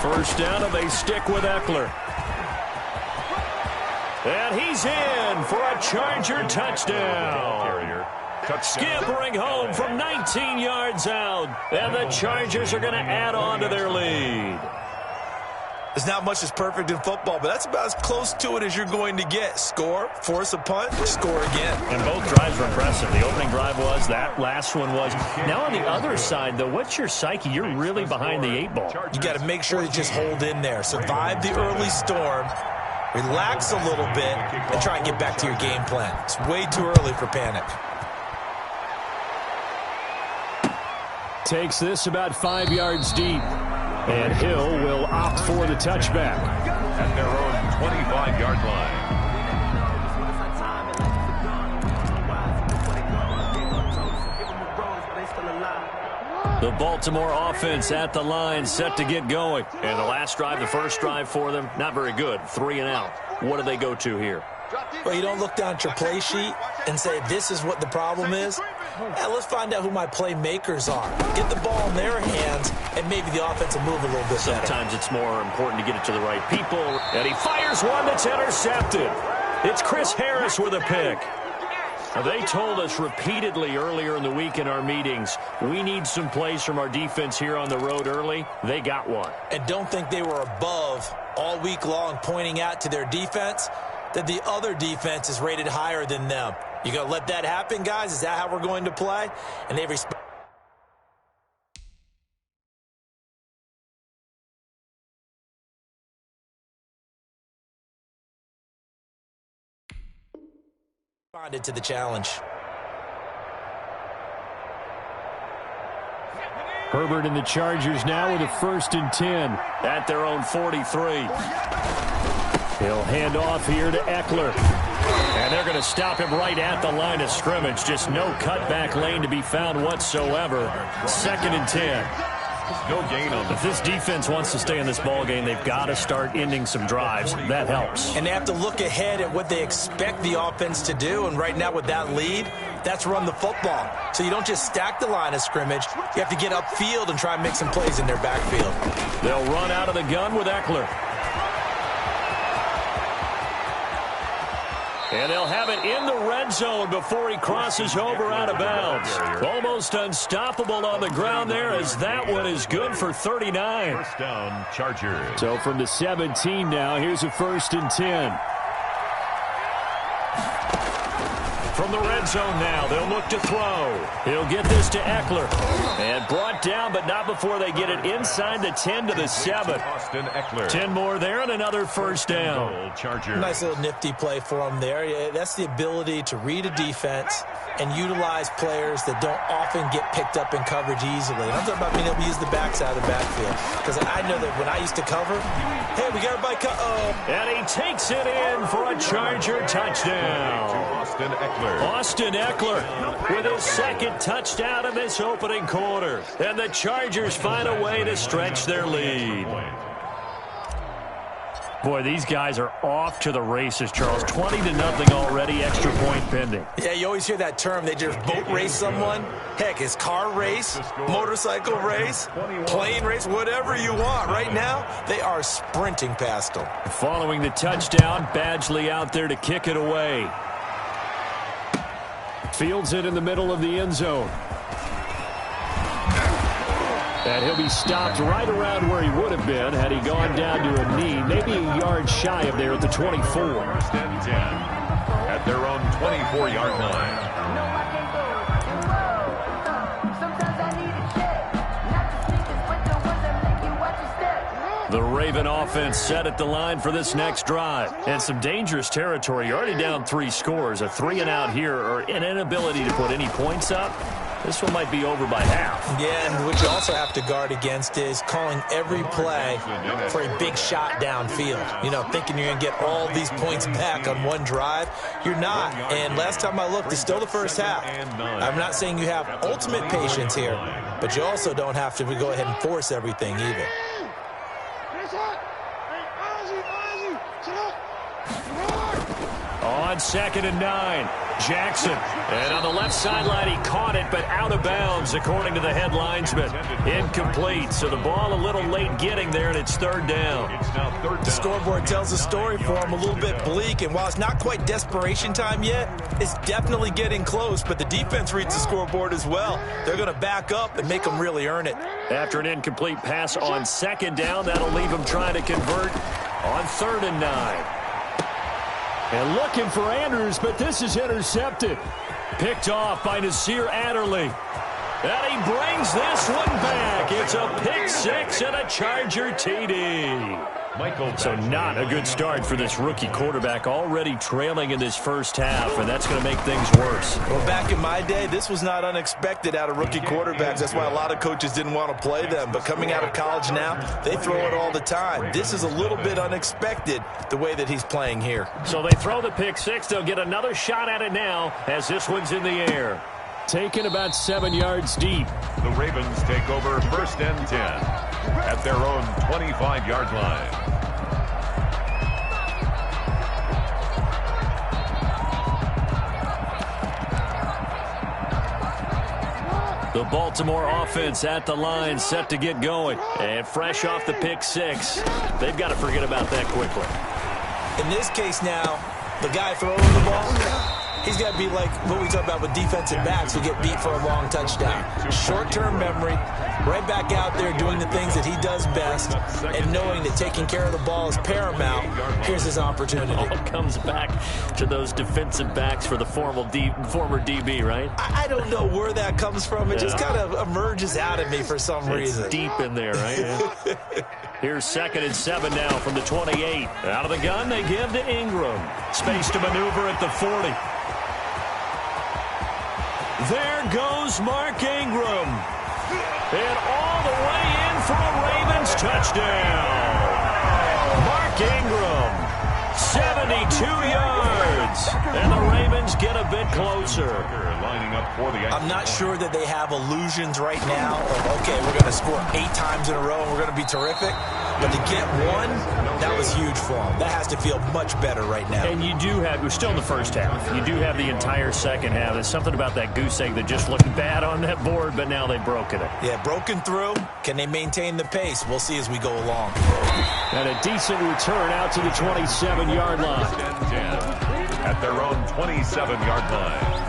First down, and they stick with Eckler. And he's in for a Charger touchdown. Scampering home from 19 yards out. And the Chargers are going to add on to their lead. There's not much that's perfect in football, but that's about as close to it as you're going to get. Score, force a punt, score again. And both drives were impressive. The opening drive was, that last one was. Now on the other side, though, what's your psyche? You're really behind the 8 ball. You got to make sure you just hold in there. Survive the early storm, relax a little bit, and try and get back to your game plan. It's way too early for panic. Takes this about 5 yards deep. And Hill will opt for the touchback. At their own 25-yard line. The Baltimore offense at the line, set to get going. And the last drive, the first drive for them, not very good. 3 and out. What do they go to here? Well, you don't look down at your play sheet and say, this is what the problem is. Let's find out who my playmakers are. Get the ball in their hands, and maybe the offense will move a little bit Sometimes better. It's more important to get it to the right people. And he fires one that's intercepted. It's Chris Harris with a pick. Now, they told us repeatedly earlier in the week in our meetings, we need some plays from our defense here on the road early. They got one. And don't think they were above all week long pointing out to their defense that the other defense is rated higher than them. You going to let that happen, guys? Is that how we're going to play? And they responded to the challenge. Herbert and the Chargers now with a 1st and 10 at their own 43. He'll hand off here to Eckler. And they're going to stop him right at the line of scrimmage. Just no cutback lane to be found whatsoever. 2nd and 10. No gain on If this defense wants to stay in this ball game, they've got to start ending some drives. That helps. And they have to look ahead at what they expect the offense to do. And right now with that lead, that's run the football. So you don't just stack the line of scrimmage. You have to get upfield and try and make some plays in their backfield. They'll run out of the gun with Eckler. And they'll have it in the red zone before he crosses over out of bounds. Almost unstoppable on the ground there, as that one is good for 39. First down, Chargers. So from the 17 now, here's a 1st and 10. From the red zone now, they'll look to throw. He'll get this to Eckler. And brought down, but not before they get it inside the 10 to the 7. Austin Eckler. 10 more there and another first down. Nice little nifty play for him there. Yeah, that's the ability to read a defense and utilize players that don't often get picked up in coverage easily. And I'm talking about being able to use the backs out of the backfield. Because I know that when I used to cover, hey, we got everybody And he takes it in for a Charger touchdown. Austin Eckler. Austin Eckler with his 2nd touchdown in this opening quarter. And the Chargers find a way to stretch their lead. Boy, these guys are off to the races, Charles. 20-0 already, extra point pending. Yeah, you always hear that term. They just boat race someone. Heck, it's car race, motorcycle race, plane race, whatever you want. Right now, they are sprinting past them. Following the touchdown, Badgley out there to kick it away. Fields it in the middle of the end zone. And he'll be stopped right around where he would have been had he gone down to a knee, maybe a yard shy of there at the 24. First and 10 at their own 24-yard line. The Raven offense set at the line for this next drive. And some dangerous territory. You're already down 3 scores. A 3-and-out here or an inability to put any points up. This one might be over by half. Yeah, and what you also have to guard against is calling every play for a big shot downfield. You know, thinking you're going to get all these points back on one drive. You're not. And last time I looked, it's still the first half. I'm not saying you have ultimate patience here, but you also don't have to go ahead and force everything either. On 2nd and 9, Jackson. And on the left sideline, he caught it, but out of bounds, according to the head linesman. Incomplete, so the ball a little late getting there, and it's 3rd down. The scoreboard tells a story for him, a little bit bleak, and while it's not quite desperation time yet, it's definitely getting close, but the defense reads the scoreboard as well. They're going to back up and make them really earn it. After an incomplete pass on 2nd down, that'll leave them trying to convert on 3rd and 9. And looking for Andrews, but this is intercepted. Picked off by Nasir Adderley. And he brings this one back. It's a pick 6 and a Charger TD. So not a good start for this rookie quarterback, already trailing in this first half, and that's going to make things worse. Well, back in my day, this was not unexpected out of rookie quarterbacks. That's why a lot of coaches didn't want to play them. But coming out of college now, they throw it all the time. This is a little bit unexpected, the way that he's playing here. So they throw the pick 6. They'll get another shot at it now as this one's in the air. Taken about 7 yards deep. The Ravens take over 1st and 10 at their own 25-yard line. The Baltimore offense at the line, set to get going. And fresh off the pick 6, they've got to forget about that quickly. In this case now, the guy throwing the ball, he's got to be like what we talk about with defensive backs who get beat for a long touchdown. Short-term memory, right back out there doing the things that he does best, and knowing that taking care of the ball is paramount. Here's his opportunity. All comes back to those defensive backs for the former DB, right? I don't know where that comes from. It just kind of emerges out of me for some reason. It's deep in there, right? Here's 2nd and 7 now from the 28. Out of the gun, they give to Ingram. Space to maneuver at the 40. There goes Mark Ingram. And all the way in for a Ravens touchdown. Mark Ingram, 72 yards. And the Ravens get a bit closer. I'm not sure that they have illusions right now of, okay, we're going to score 8 times in a row and we're going to be terrific. But to get one, that was huge for them. That has to feel much better right now. And you do have, we're still in the first half. You do have the entire second half. There's something about that goose egg that just looked bad on that board, but now they've broken it. Yeah, broken through. Can they maintain the pace? We'll see as we go along. And a decent return out to the 27-yard line. At their own 27-yard line.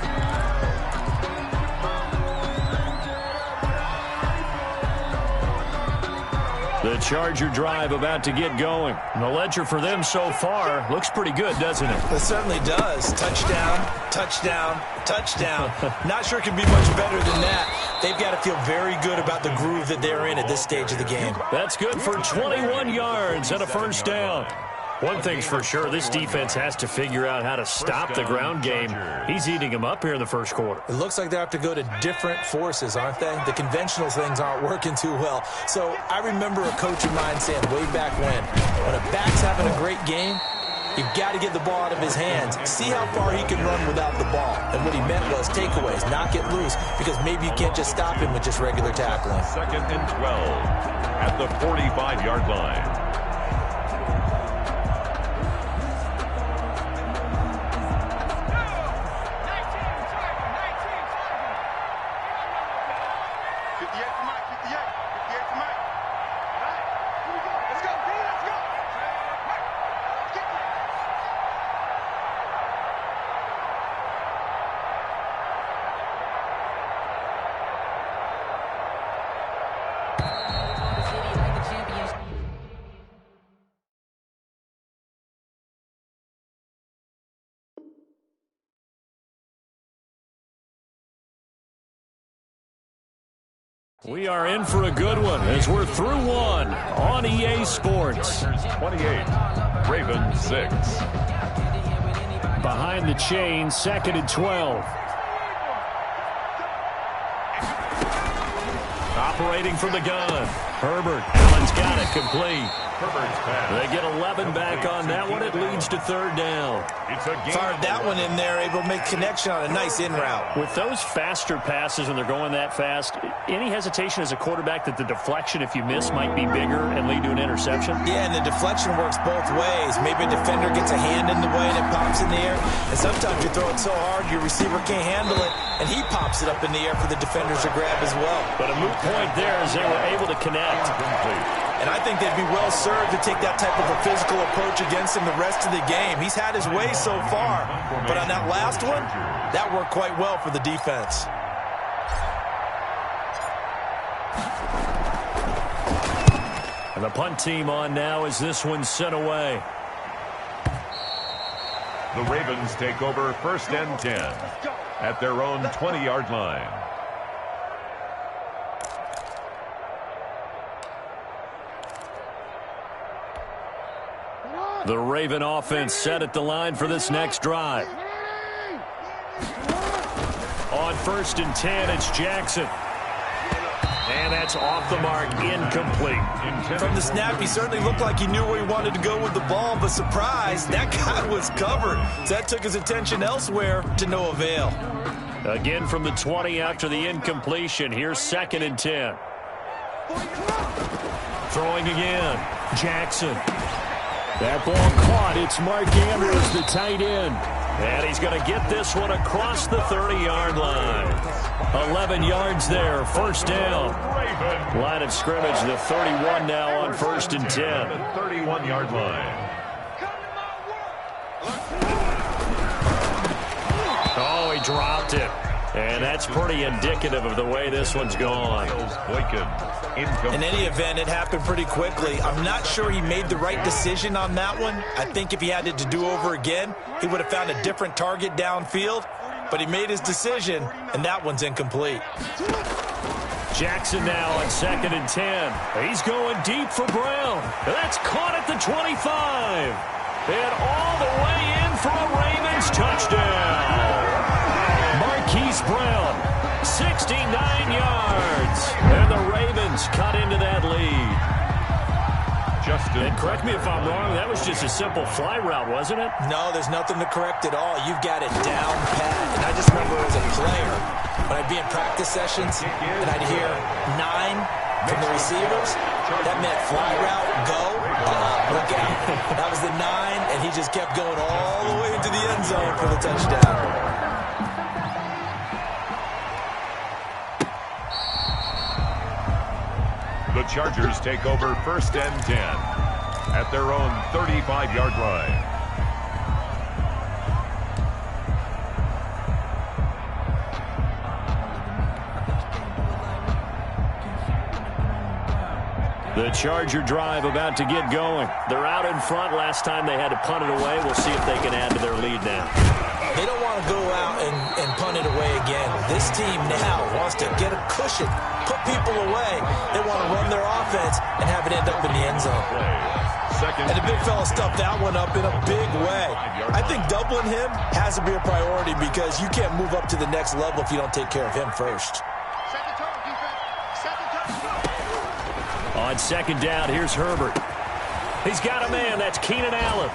The Charger drive about to get going. The ledger for them so far looks pretty good, doesn't it? It certainly does. Touchdown, touchdown, touchdown. Not sure it can be much better than that. They've got to feel very good about the groove that they're in at this stage of the game. That's good for 21 yards and a first down. One thing's for sure, this defense has to figure out how to stop the ground game. He's eating them up here in the first quarter. It looks like they have to go to different forces, aren't they? The conventional things aren't working too well. So I remember a coach of mine saying way back when a back's having a great game, you've got to get the ball out of his hands. See how far he can run without the ball. And what he meant was takeaways, knock it loose, because maybe you can't just stop him with just regular tackling. 2nd and 12 at the 45-yard line. We are in for a good one as we're through one on EA Sports. 28, Ravens 6. Behind the chain, 2nd and 12. Operating from the gun. Herbert. Allen's got it complete. They get 11 back on that one. It leads to 3rd down. Fired that one in there, able to make connection on a nice in route. With those faster passes when they're going that fast, any hesitation as a quarterback that the deflection, if you miss, might be bigger and lead to an interception? Yeah, and the deflection works both ways. Maybe a defender gets a hand in the way and it pops in the air. And sometimes you throw it so hard your receiver can't handle it, and he pops it up in the air for the defenders to grab as well. But a moot point there as they were able to connect. And I think they'd be well served to take that type of a physical approach against him the rest of the game. He's had his way so far, but on that last one, that worked quite well for the defense. And the punt team on now as this one's sent away. The Ravens take over 1st and 10 at their own 20-yard line. The Raven offense set at the line for this next drive. On 1st and 10, it's Jackson. And that's off the mark, incomplete. From the snap, he certainly looked like he knew where he wanted to go with the ball, but surprise, that guy was covered. So that took his attention elsewhere to no avail. Again from the 20 after the incompletion. Here's 2nd and 10. Throwing again. Jackson. That ball caught. It's Mark Andrews, the tight end. And he's going to get this one across the 30-yard line. 11 yards there, 1st down. Line of scrimmage, the 31 now on 1st and 10. 31-yard line. Oh, he dropped it. And that's pretty indicative of the way this one's gone. In any event, it happened pretty quickly. I'm not sure he made the right decision on that one. I think if he had it to do over again, he would have found a different target downfield. But he made his decision, and that one's incomplete. Jackson now on 2nd and 10. He's going deep for Brown. That's caught at the 25. And all the way in for a Ravens touchdown. Marquise Brown, 69 yards. And the Ravens cut into that lead. And correct me if I'm wrong, that was just a simple fly route, wasn't it? No, there's nothing to correct at all. You've got it down pat. And I just remember as a player, when I'd be in practice sessions and I'd hear 9 from the receivers, that meant fly route, go, look out. That was the 9, and he just kept going all the way into the end zone for the touchdown. The Chargers take over 1st and 10 at their own 35-yard line. The Charger drive about to get going. They're out in front. Last time they had to punt it away. We'll see if they can add to their lead now. They don't want to go out and punt it away again. This team now wants to get a cushion, put people away. They want to run their offense and have it end up in the end zone. And the big fella stuffed that one up in a big way. I think doubling him has to be a priority because you can't move up to the next level if you don't take care of him first. On 2nd down, here's Herbert. He's got a man. That's Keenan Allen.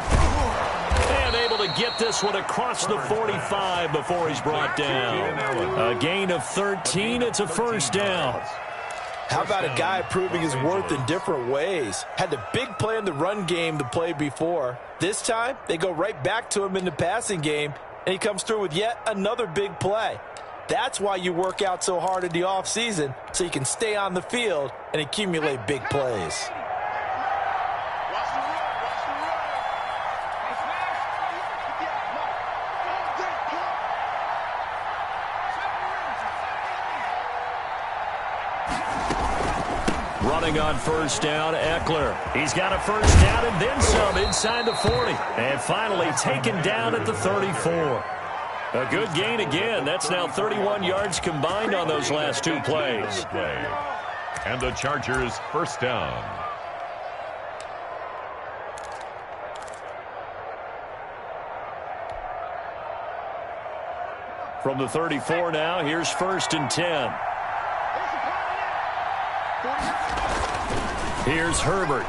And able to get this one across the 45 before he's brought down. A gain of 13. It's a 1st down. How about a guy proving his worth in different ways? Had the big play in the run game the play before. This time, they go right back to him in the passing game, and he comes through with yet another big play. That's why you work out so hard in the offseason, so you can stay on the field and accumulate big plays. Running on 1st down, Eckler. He's got a 1st down and then some inside the 40. And finally taken down at the 34. A good gain again. That's now 31 yards combined on those last 2 plays. And the Chargers first down. From the 34 now, here's 1st and 10. Here's Herbert.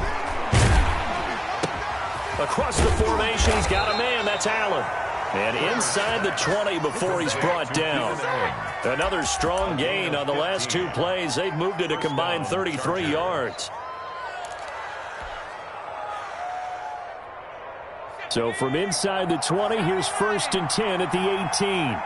Across the formation, he's got a man. That's Allen. And inside the 20 before he's brought down. Another strong gain on the last 2 plays. They've moved it a combined 33 yards. So from inside the 20, here's 1st and 10 at the 18.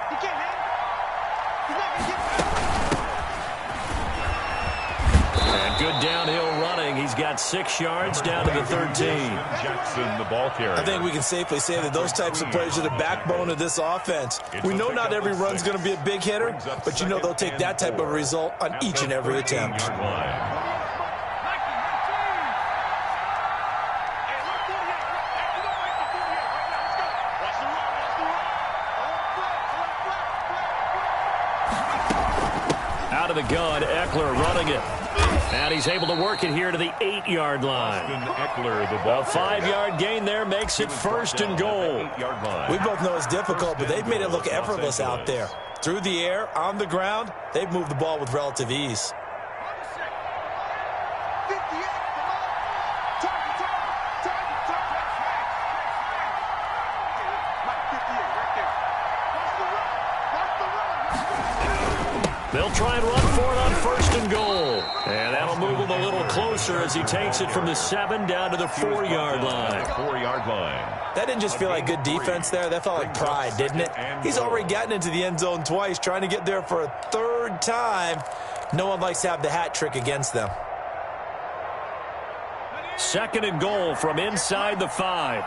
And good downhill running. He's got 6 yards down to the 13. Jackson, the ball carrier. I think we can safely say that those types of players are the backbone of this offense. We know not every run's going to be a big hitter, but you know they'll take that type of result on each and every attempt. Out of the gun, Eckler running it. And he's able to work it here to the 8-yard line. Eckler, the ball a 5-yard gain there makes it 1st and goal. We both know it's difficult, but they've made it look effortless out there. Through the air, on the ground, they've moved the ball with relative ease. They'll try and run for it on 1st and goal. And that'll move him a little closer as he takes it from the 7 down to the 4-yard line. 4-yard line. That didn't just feel like good defense there. That felt like pride, didn't it? He's already gotten into the end zone twice, trying to get there for a 3rd time. No one likes to have the hat trick against them. 2nd and goal from inside the 5.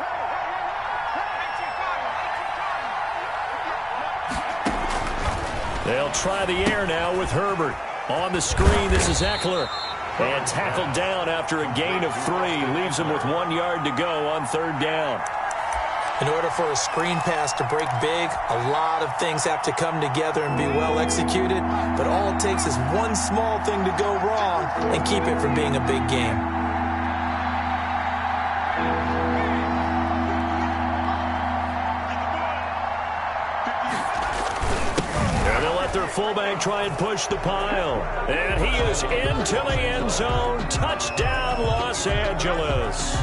They'll try the air now with Herbert. On the screen, this is Eckler. And tackled down after a gain of 3. Leaves him with 1 yard to go on 3rd down. In order for a screen pass to break big, a lot of things have to come together and be well executed. But all it takes is one small thing to go wrong and keep it from being a big game. Their fullback try and push the pile. And he is into the end zone. Touchdown, Los Angeles.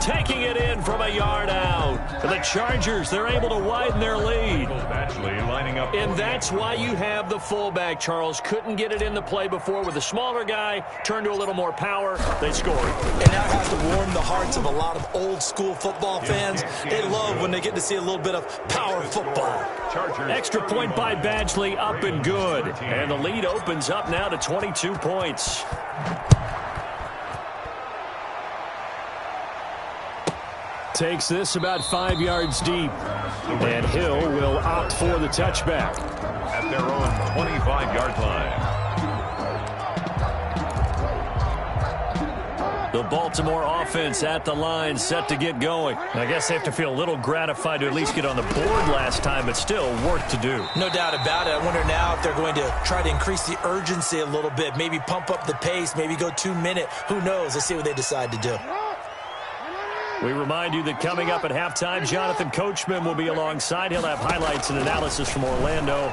Taking it in from a yard out. And the Chargers, they're able to widen their lead. Lining up. And that's why you have the fullback, Charles. Couldn't get it in the play before with a smaller guy. Turned to a little more power. They scored. And that has to warm the hearts of a lot of old school football fans. They love when they get to see a little bit of power football. Extra point by Badgley, up and good. And the lead opens up now to 22 points. Takes this about 5 yards deep. And Hill will opt for the touchback. At their own 25-yard line. The Baltimore offense at the line, set to get going. I guess they have to feel a little gratified to at least get on the board last time, but still work to do. No doubt about it. I wonder now if they're going to try to increase the urgency a little bit, maybe pump up the pace, maybe go 2-minute. Who knows? Let's see what they decide to do. We remind you that coming up at halftime, Jonathan Coachman will be alongside. He'll have highlights and analysis from Orlando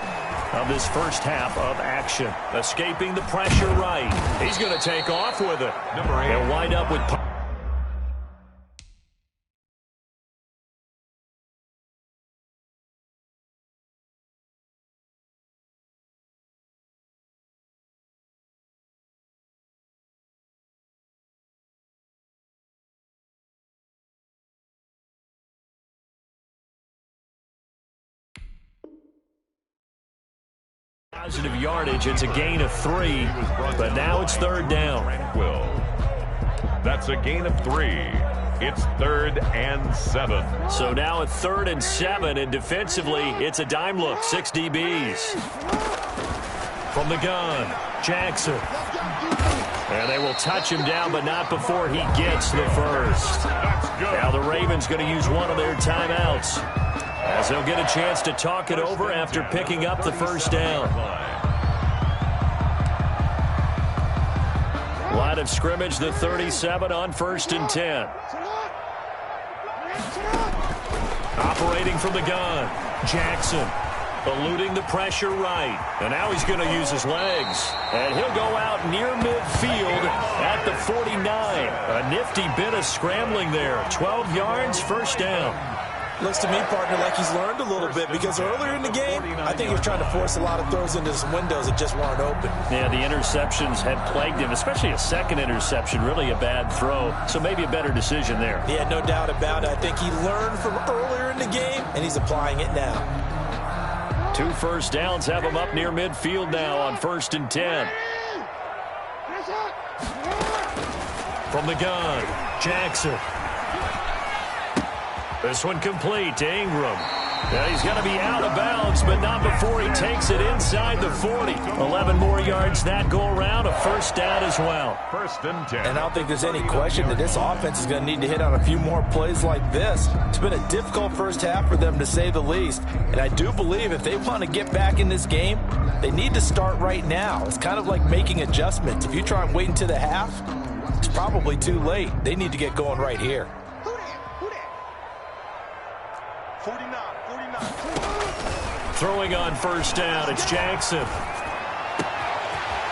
of this first half of action. Escaping the pressure right. He's going to take off with it. He'll wind up with... positive yardage. It's a gain of 3, but now it's 3rd down. That's a gain of 3. It's 3rd and 7. So now at 3rd and 7, and defensively, it's a dime look. 6 DBs. From the gun, Jackson. And they will touch him down, but not before he gets the first. Now the Ravens going to use one of their timeouts, as they'll get a chance to talk it over after picking up the first down. Line of scrimmage, the 37 on 1st and 10. Operating from the gun, Jackson. Eluding the pressure right. And now he's going to use his legs. And he'll go out near midfield at the 49. A nifty bit of scrambling there. 12 yards, first down. Looks to me, partner, like he's learned a little bit because earlier in the game, I think he was trying to force a lot of throws into some windows that just weren't open. Yeah, the interceptions had plagued him, especially a second interception, really a bad throw. So maybe a better decision there. Yeah, no doubt about it. I think he learned from earlier in the game, and he's applying it now. 2 first downs have him up near midfield now on 1st and 10. From the gun, Jackson. This one complete to Ingram. Yeah, he's going to be out of bounds, but not before he takes it inside the 40. 11 more yards that go around, a first down as well. 1st and 10. And I don't think there's any question that this offense is going to need to hit on a few more plays like this. It's been a difficult first half for them, to say the least. And I do believe if they want to get back in this game, they need to start right now. It's kind of like making adjustments. If you try and wait until the half, it's probably too late. They need to get going right here. 49. Throwing on first down, it's Jackson.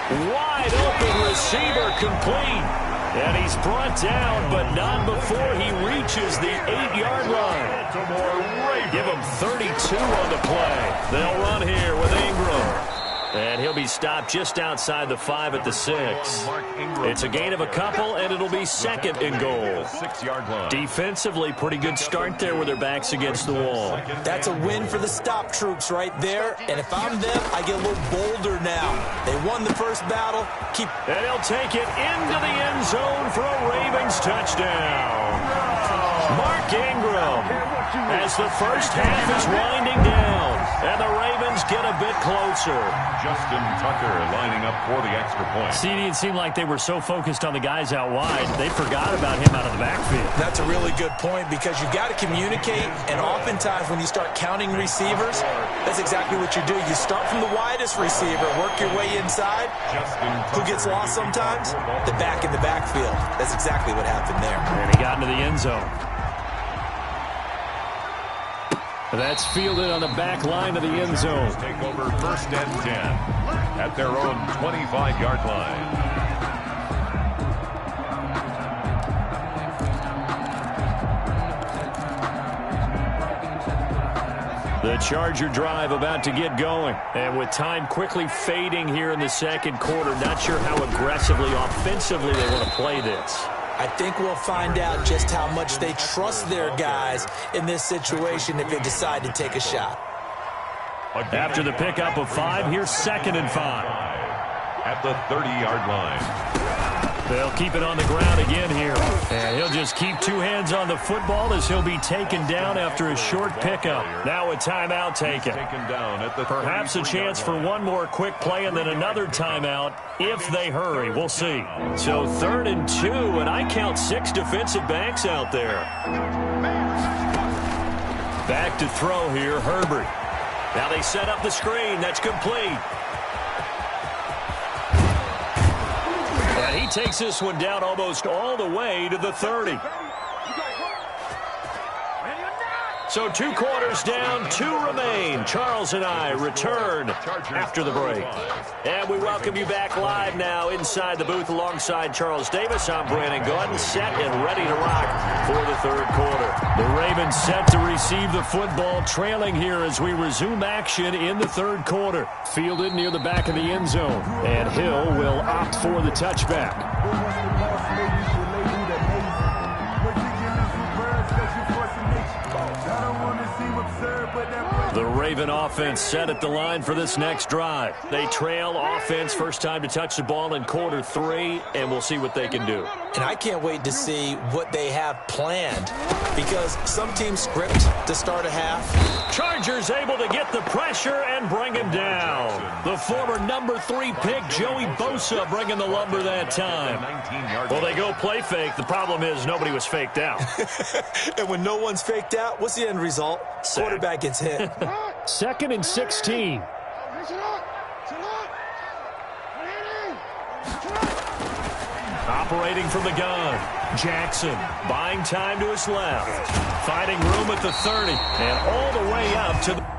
Wide open receiver complete. And he's brought down, but not before he reaches the 8-yard line. Give him 32 on the play. They'll run here with Ingram. And he'll be stopped just outside the 5 at the 6. It's a gain of a couple, and it'll be 2nd and goal. 6-yard line. Defensively, pretty good start there with their backs against the wall. That's a win for the stop troops right there. And if I'm them, I get a little bolder now. They won the first battle. And he'll take it into the end zone for a Ravens touchdown. Mark Ingram, as the first half is winding down, and the Ravens get a bit closer. Justin Tucker lining up for the extra point. CD, it seemed like they were so focused on the guys out wide, they forgot about him out of the backfield. That's a really good point because you've got to communicate, and oftentimes when you start counting receivers, that's exactly what you do. You start from the widest receiver, work your way inside. Who gets lost sometimes? The back in the backfield. That's exactly what happened there. And he got into the end zone. That's fielded on the back line of the end zone. Take over 1st and 10 at their own 25-yard line. The Charger drive about to get going. And with time quickly fading here in the second quarter, not sure how aggressively, offensively they want to play this. I think we'll find out just how much they trust their guys in this situation if they decide to take a shot. After the pickup of 5, here's 2nd and 5. At the 30-yard line. They'll keep it on the ground again here. And he'll just keep 2 hands on the football as he'll be taken down after a short pickup. Now a timeout taken. Perhaps a chance for one more quick play and then another timeout if they hurry. We'll see. So 3rd and 2, and I count 6 defensive backs out there. Back to throw here, Herbert. Now they set up the screen. That's complete. And he takes this one down almost all the way to the 30. So 2 quarters down, 2 remain. Charles and I return after the break. And we welcome you back live now inside the booth alongside Charles Davis. I'm Brandon Gordon, set and ready to rock for the 3rd quarter. The Ravens set to receive the football, trailing here as we resume action in the 3rd quarter. Fielded near the back of the end zone. And Hill will opt for the touchback. The Raven offense set at the line for this next drive. They trail offense, first time to touch the ball in quarter 3, and we'll see what they can do. And I can't wait to see what they have planned because some teams script to start a half. Chargers able to get the pressure and bring him down. The former number 3 pick, Joey Bosa, bringing the lumber that time. Well, they go play fake. The problem is nobody was faked out. And when no one's faked out, what's the end result? Quarterback gets hit. 2nd and 16. Operating from the gun, Jackson buying time to his left. Finding room at the 30 and all the way up to the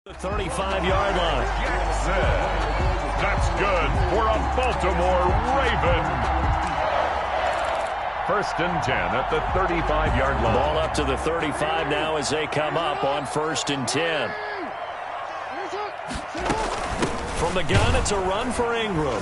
The 35-yard line. That's good for a Baltimore Raven. 1st and 10 at the 35-yard line. Ball up to the 35 now as they come up on 1st and 10. From the gun, it's a run for Ingram.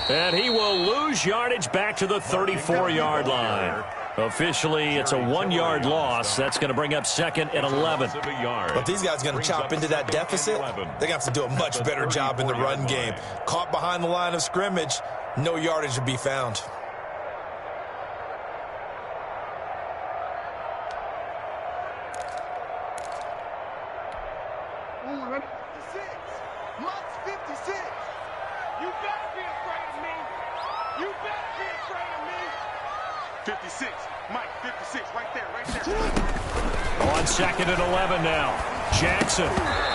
And he will lose yardage back to the 34-yard line. Officially, it's a 1-yard loss. That's going to bring up 2nd and 11. But if these guys are going to chop into that deficit, they're going to have to do a much better job in the run game. Caught behind the line of scrimmage, no yardage to be found. Mike's 56. You better be afraid of me. You better be afraid of me. 56. Mike, 56. Right there, right there. On 2nd and 11 now. Jackson,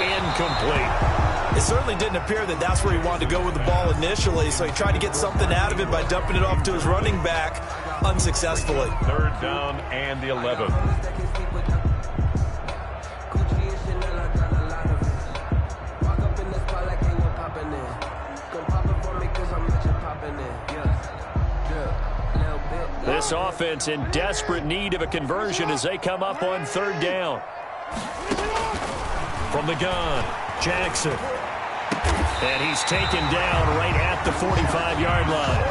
incomplete. It certainly didn't appear that that's where he wanted to go with the ball initially, so he tried to get something out of it by dumping it off to his running back unsuccessfully. 3rd down and 11. This offense in desperate need of a conversion as they come up on 3rd down. From the gun, Jackson. And he's taken down right at the 45-yard line.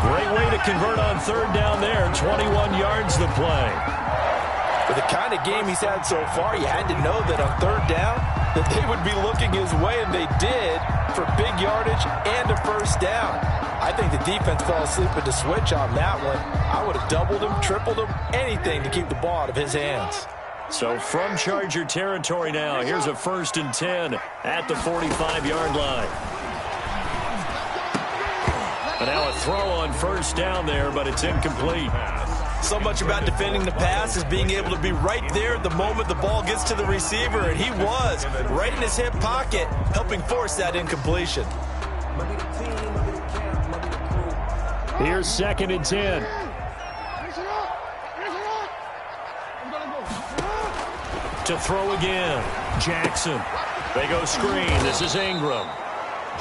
Great way to convert on 3rd down there. 21 yards the play. For the kind of game he's had so far, you had to know that on 3rd down that they would be looking his way, and they did, for big yardage and a 1st down. I think the defense fell asleep at the switch on that one. I would have doubled him, tripled him, anything to keep the ball out of his hands. So from Charger territory now, here's a 1st and 10 at the 45-yard line. And now a throw on 1st down there, but it's incomplete. So much about defending the pass is being able to be right there the moment the ball gets to the receiver, and he was right in his hip pocket, helping force that incompletion. Here's 2nd and 10. To throw again. Jackson. They go screen. This is Ingram.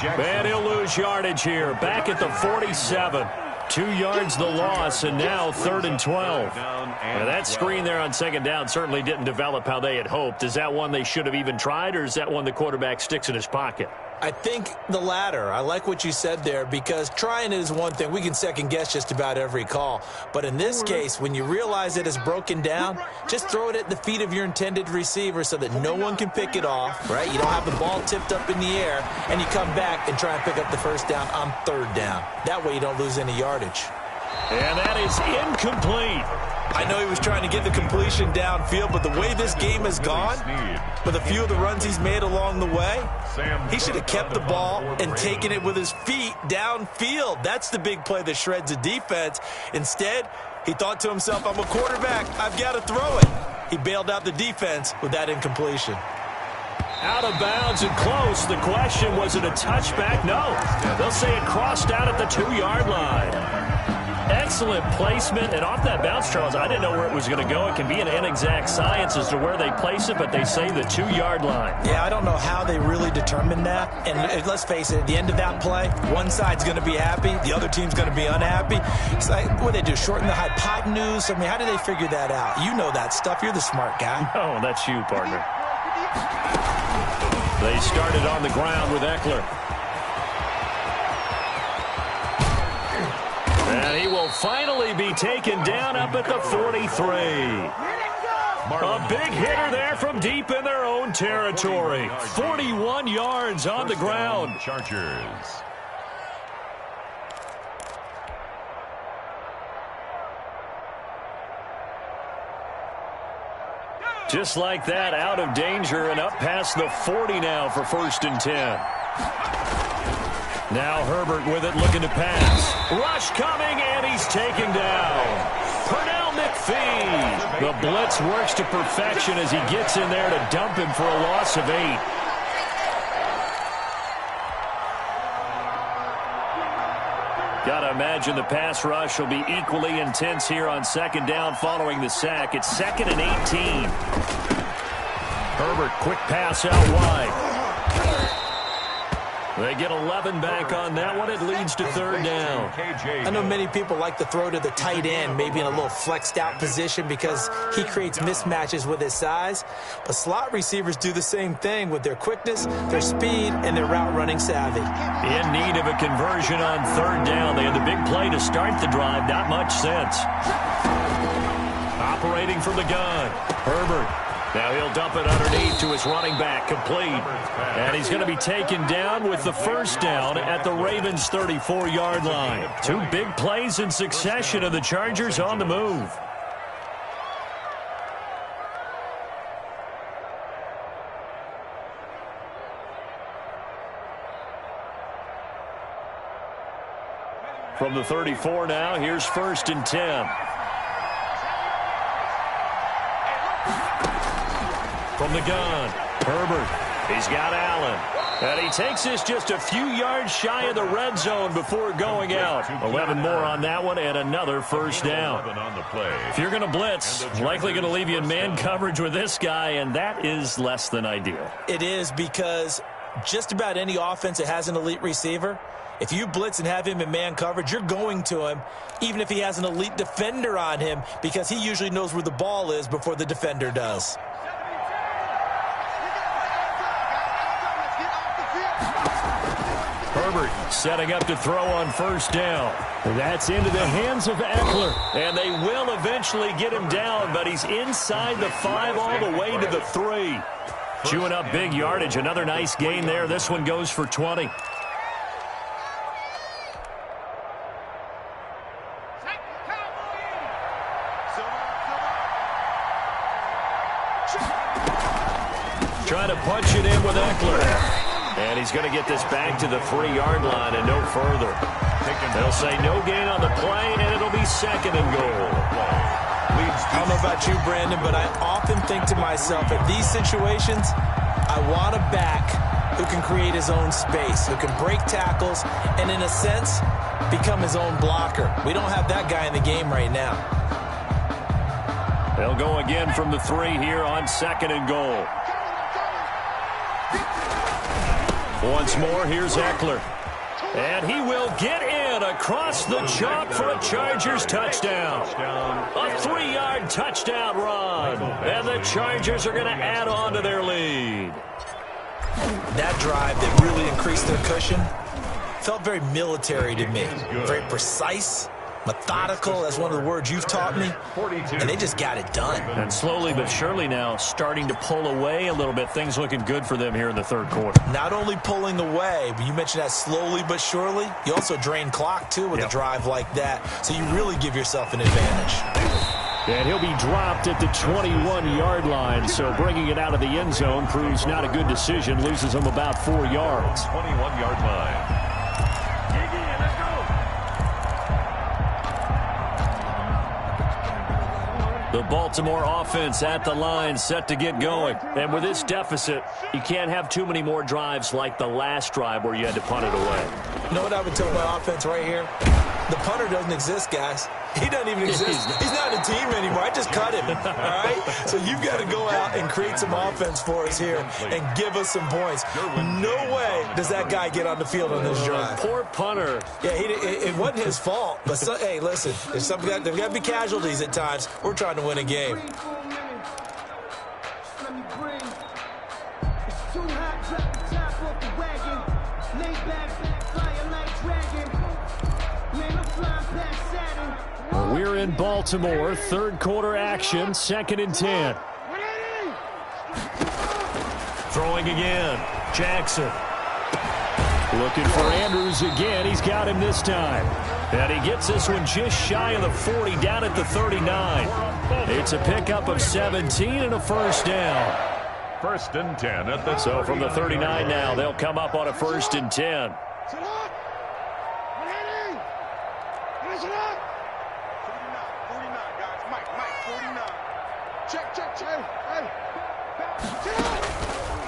And he'll lose yardage here. Back at the 47. 2 yards the loss, and now 3rd and 12. And that screen there on 2nd down certainly didn't develop how they had hoped. Is that one they should have even tried, or is that one the quarterback sticks in his pocket? I think the latter. I like what you said there, because trying it is one thing. We can second-guess just about every call. But in this case, when you realize it is broken down, just throw it at the feet of your intended receiver so that no one can pick it off, right? You don't have the ball tipped up in the air, and you come back and try and pick up the 1st down on 3rd down. That way you don't lose any yardage. And that is incomplete. I know he was trying to get the completion downfield, but the way this game has gone, with a few of the runs he's made along the way, he should have kept the ball and taken it with his feet downfield. That's the big play that shreds a defense. Instead, he thought to himself, I'm a quarterback, I've got to throw it. He bailed out the defense with that incompletion. Out of bounds and close. The question, was it a touchback? No. They'll say it crossed out at the 2-yard line. Excellent placement, and off that bounce, Charles, I didn't know where it was going to go. It can be an inexact science as to where they place it, but they say the 2-yard line. Yeah, I don't know how they really determined that. And let's face it, at the end of that play, one side's going to be happy, the other team's going to be unhappy. It's like, what do they do, shorten the hypotenuse? I mean, how do they figure that out? You know that stuff. You're the smart guy. No, that's you, partner. They started on the ground with Eckler. And he will finally be taken down up at the 43. A big hitter there from deep in their own territory. 41 yards on the ground. Chargers. Just like that, out of danger and up past the 40 now for 1st and 10. Now Herbert with it, looking to pass. Rush coming, and he's taken down. Pernell McPhee. The blitz works to perfection as he gets in there to dump him for a loss of 8. Got to imagine the pass rush will be equally intense here on 2nd down following the sack. It's 2nd and 18. Herbert, quick pass out wide. They get 11 back on that one. It leads to third down. I know many people like to throw to the tight end, maybe in a little flexed out position because he creates mismatches with his size. But slot receivers do the same thing with their quickness, their speed, and their route running savvy. In need of a conversion on third down. They had the big play to start the drive. Not much sense. Operating from the gun. Herbert. Now he'll dump it underneath to his running back, complete. And he's going to be taken down with the first down at the Ravens' 34-yard line. Two big plays in succession, and the Chargers on the move. From the 34 now, here's 1st and 10. From the gun, Herbert. He's got Allen. And he takes this just a few yards shy of the red zone before going out. 11 more on that one and another first down. If you're going to blitz, likely going to leave you in man coverage with this guy, and that is less than ideal. It is, because just about any offense that has an elite receiver, if you blitz and have him in man coverage, you're going to him, even if he has an elite defender on him, because he usually knows where the ball is before the defender does. Herbert setting up to throw on first down. That's into the hands of Eckler. And they will eventually get him down, but he's inside the 5 all the way to the 3. Chewing up big yardage. Another nice gain there. This one goes for 20. Trying to punch it in with Eckler. And he's going to get this back to the 3-yard line and no further. They'll say no gain on the play, and it'll be 2nd and goal. I don't know about you, Brandon, but I often think to myself, at these situations, I want a back who can create his own space, who can break tackles, and in a sense, become his own blocker. We don't have that guy in the game right now. They'll go again from the 3 here on 2nd and goal. Once more, here's Eckler. And he will get in across the chalk for a Chargers touchdown. A 3-yard touchdown run. And the Chargers are going to add on to their lead. That drive that really increased their cushion felt very military to me. Very precise, methodical, that's one of the words you've taught me, and they just got it done. And slowly but surely now starting to pull away a little bit. Things looking good for them here in the third quarter. Not only pulling away, but you mentioned that slowly but surely. You also drain clock, too, with a drive like that, so you really give yourself an advantage. And he'll be dropped at the 21-yard line, so bringing it out of the end zone proves not a good decision. Loses him about 4 yards. 21-yard line. The Baltimore offense at the line, set to get going. And with this deficit, you can't have too many more drives like the last drive where you had to punt it away. You know what I would tell my offense right here? The punter doesn't exist, guys. He doesn't even exist. He's not a team anymore. I just cut him, all right? So you've got to go out and create some offense for us here and give us some points. No way does that guy get on the field on this drive. Poor punter. Yeah, it wasn't his fault. But, hey, listen, there's got to be casualties at times. We're trying to win a game. We're in Baltimore, third quarter action, 2nd and 10. Throwing again, Jackson. Looking for Andrews again, he's got him this time. And he gets this one just shy of the 40, down at the 39. It's a pickup of 17 and a first down. 1st and 10 at the So from the 39 now, they'll come up on a 1st and 10.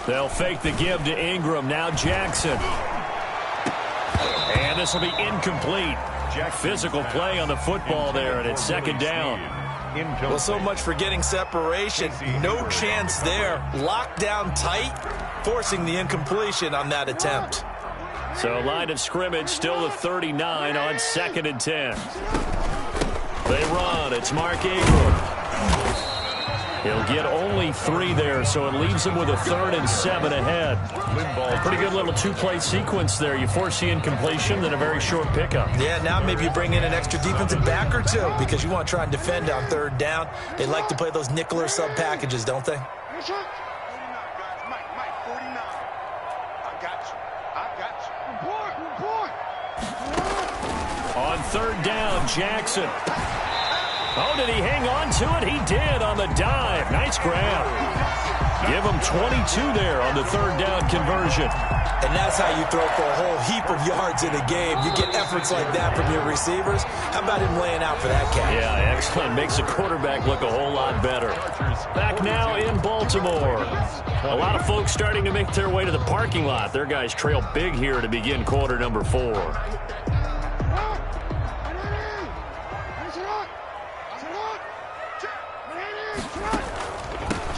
They'll fake the give to Ingram. Now Jackson. And this will be incomplete. Physical play on the football there, and it's 2nd down. incomplete. Well, so much for getting separation. No chance there. Locked down tight, forcing the incompletion on that attempt. So line of scrimmage still the 39 on 2nd and 10. They run. It's Mark Ingram. He'll get only 3 there, so it leaves him with a 3rd and 7 ahead. Pretty good little 2-play sequence there. You force the incompletion, then a very short pickup. Yeah, now maybe you bring in an extra defensive back or 2 because you want to try and defend on 3rd down. They like to play those nickel or sub packages, don't they? On 3rd down, Jackson. Oh, did he hang on to it? He did on the dive. Nice grab. Give him 22 there on the 3rd down conversion. And that's how you throw for a whole heap of yards in a game. You get efforts like that from your receivers. How about him laying out for that catch? Yeah, excellent. Makes the quarterback look a whole lot better. Back now in Baltimore. A lot of folks starting to make their way to the parking lot. Their guys trail big here to begin quarter number 4.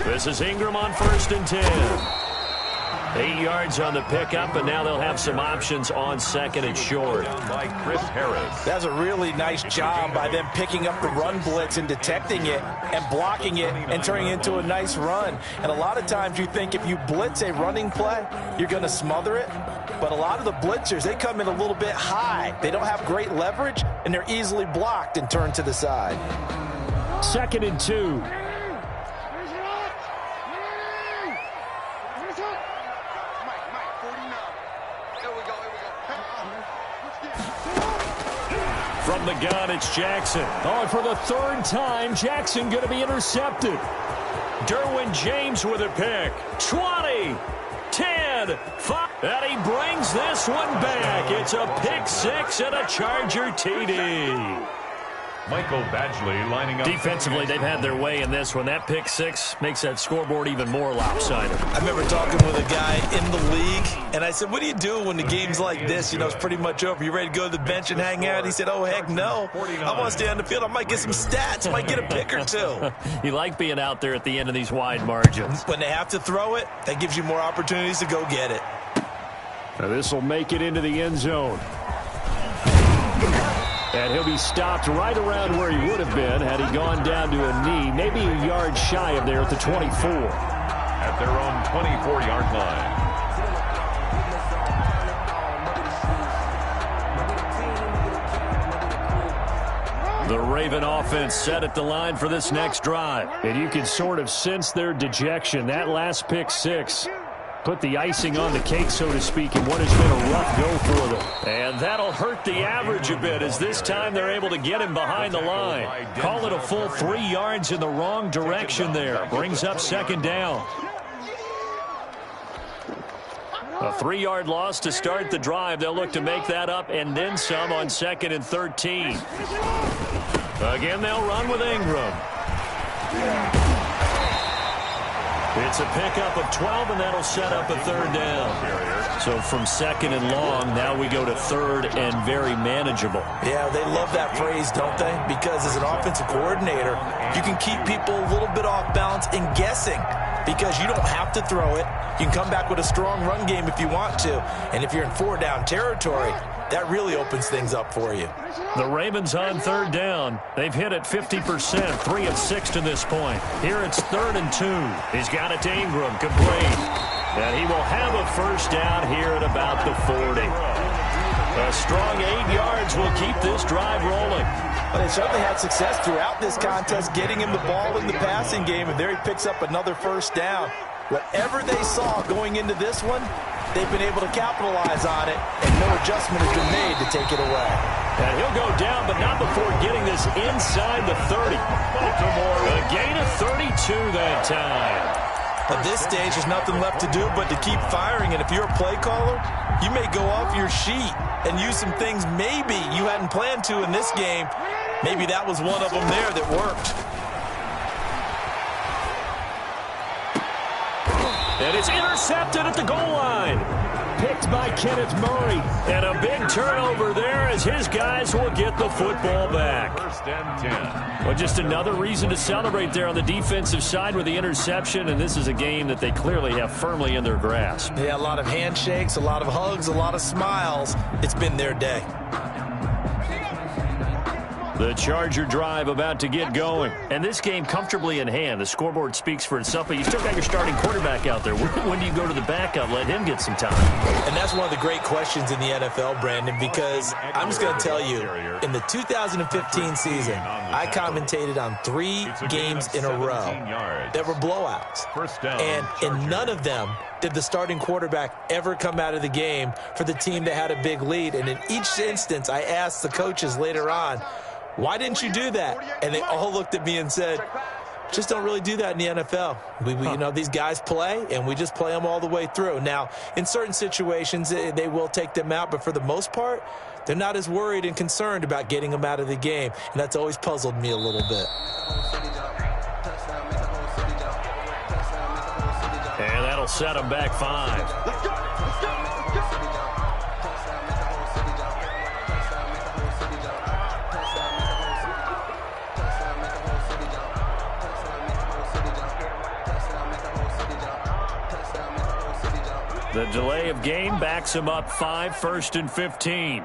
This is Ingram on 1st and 10. 8 yards on the pickup, and now they'll have some options on 2nd and short. By Chris Harris. That's a really nice job by them picking up the run blitz and detecting it and blocking it and turning it into a nice run. And a lot of times you think if you blitz a running play, you're going to smother it. But a lot of the blitzers, they come in a little bit high. They don't have great leverage, and they're easily blocked and turned to the side. 2nd and 2. From the gun, it's Jackson. Oh, and for the 3rd time, Jackson going to be intercepted. Derwin James with a pick. 20, 10, 5. And he brings this one back. It's a pick 6 and a Charger TD. Michael Badgley lining up. Defensively, they've had their way in this one. That pick 6 makes that scoreboard even more lopsided. I remember talking with a guy in the league, and I said, what do you do when the game's like this? You know, it's pretty much over. You ready to go to the bench and hang out? He said, oh, heck no. I want to stay on the field. I might get some stats. I might get a pick or 2. You like being out there at the end of these wide margins. When they have to throw it, that gives you more opportunities to go get it. Now this will make it into the end zone. And he'll be stopped right around where he would have been had he gone down to a knee, maybe a yard shy of there at the 24. At their own 24-yard line. The Raven offense set at the line for this next drive. And you can sort of sense their dejection. That last pick 6 put the icing on the cake, so to speak, in what has been a rough go for them. And that'll hurt the average a bit, as this time they're able to get him behind the line. Call it a full 3 yards in the wrong direction there. Brings up 2nd down. A 3-yard loss to start the drive. They'll look to make that up and then some on 2nd and 13. Again, they'll run with Ingram. It's a pickup of 12, and that'll set up a 3rd down. So from 2nd and long, now we go to 3rd and very manageable. Yeah, they love that phrase, don't they? Because as an offensive coordinator, you can keep people a little bit off balance and guessing because you don't have to throw it. You can come back with a strong run game if you want to. And if you're in 4-down territory, that really opens things up for you. The Ravens on 3rd down. They've hit it 50%, 3 of 6 to this point. Here it's 3rd and 2. He's got it to Ingram, complete. And he will have a 1st down here at about the 40. A strong 8 yards will keep this drive rolling. Well, they certainly had success throughout this contest, getting him the ball in the passing game, and there he picks up another 1st down. Whatever they saw going into this one, they've been able to capitalize on it, and no adjustment has been made to take it away. And he'll go down, but not before getting this inside the 30. Baltimore, a gain of 32 that time. At this stage, there's nothing left to do but to keep firing, and if you're a play caller, you may go off your sheet and use some things maybe you hadn't planned to in this game. Maybe that was one of them there that worked. And it's intercepted at the goal line. picked by Kenneth Murray. And a big turnover there as his guys will get the football back. First and 10. Well, just another reason to celebrate there on the defensive side with the interception, and this is a game that they clearly have firmly in their grasp. Yeah, a lot of handshakes, a lot of hugs, a lot of smiles. It's been their day. The Charger drive about to get going. And this game comfortably in hand. The scoreboard speaks for itself, but you still got your starting quarterback out there. When do you go to the backup? Let him get some time. And that's one of the great questions in the NFL, Brandon, because I'm just going to tell you, in the 2015 season, I commentated on 3 games in a row that were blowouts. And in none of them did the starting quarterback ever come out of the game for the team that had a big lead. And in each instance, I asked the coaches later on, why didn't you do that? And they all looked at me and said, just don't really do that in the NFL. You know, these guys play, and we just play them all the way through. Now, in certain situations, they will take them out, but for the most part, they're not as worried and concerned about getting them out of the game, and that's always puzzled me a little bit. And that'll set them back 5. Let's go. Let's go. Let's go. The delay of game backs him up 5, 1st and 15.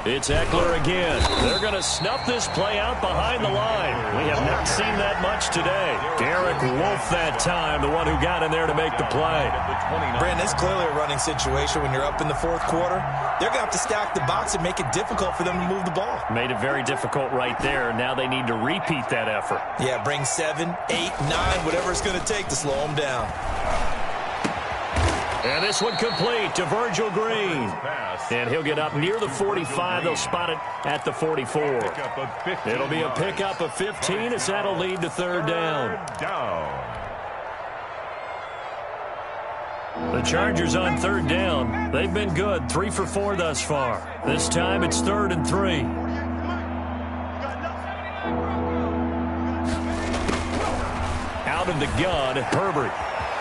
It's Eckler again. They're going to snuff this play out behind the line. We have not seen that much today. Derek Wolfe that time, the one who got in there to make the play. Brandon, it's clearly a running situation when you're up in the 4th quarter. They're going to have to stack the box and make it difficult for them to move the ball. Made it very difficult right there. Now they need to repeat that effort. Yeah, bring 7, 8, 9, whatever it's going to take to slow them down. And this one complete to Virgil Green. And he'll get up near the 45. They'll spot it at the 44. It'll be a pickup of 15 as that'll lead to 3rd down. The Chargers on 3rd down. They've been good, 3 for 4 thus far. This time it's 3rd and 3. Out of the gun, Herbert.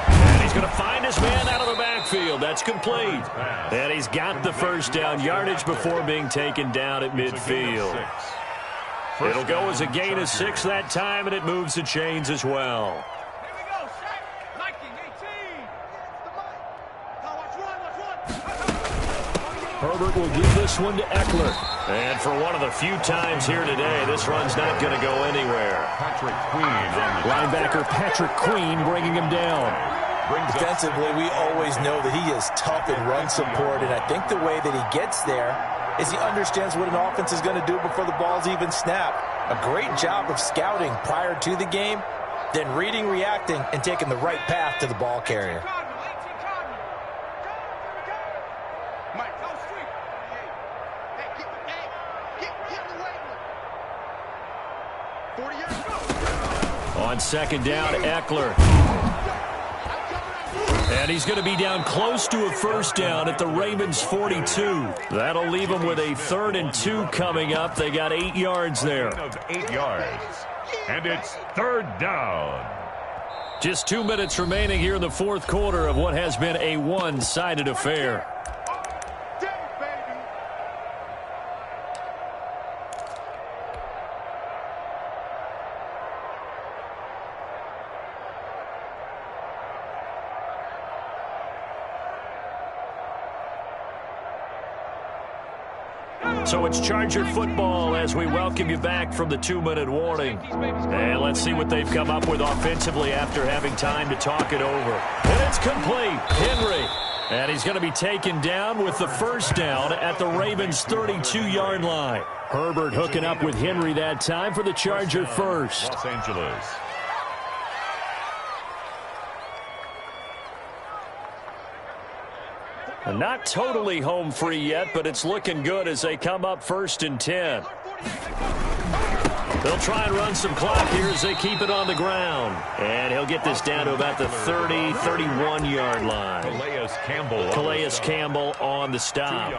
And he's going to find his man out of the backfield. That's complete. And he's got the 1st down yardage before being taken down at midfield. It'll go as a gain of 6 that time, and it moves the chains as well. Herbert will give this one to Eckler. And for one of the few times here today, this run's not going to go anywhere. Linebacker Patrick Queen bringing him down. Defensively, we always know that he is tough in run support, and I think the way that he gets there is he understands what an offense is going to do before the ball's even snapped. A great job of scouting prior to the game, then reading, reacting, and taking the right path to the ball carrier. On 2nd down, Eckler. And he's going to be down close to a 1st down at the Ravens' 42. That'll leave them with a 3rd and 2 coming up. They got 8 yards there. 8 yards. And it's 3rd down. Just 2 minutes remaining here in the 4th quarter of what has been a one-sided affair. So it's Charger football as we welcome you back from the 2-minute warning. And let's see what they've come up with offensively after having time to talk it over. And it's complete. Henry. And he's going to be taken down with the 1st down at the Ravens' 32-yard line. Herbert hooking up with Henry that time for the Charger 1st. Los Angeles. Not totally home free yet, but it's looking good as they come up 1st and 10. They'll try and run some clock here as they keep it on the ground. And he'll get this down to about the 30, 31-yard line. Calais Campbell on the stop.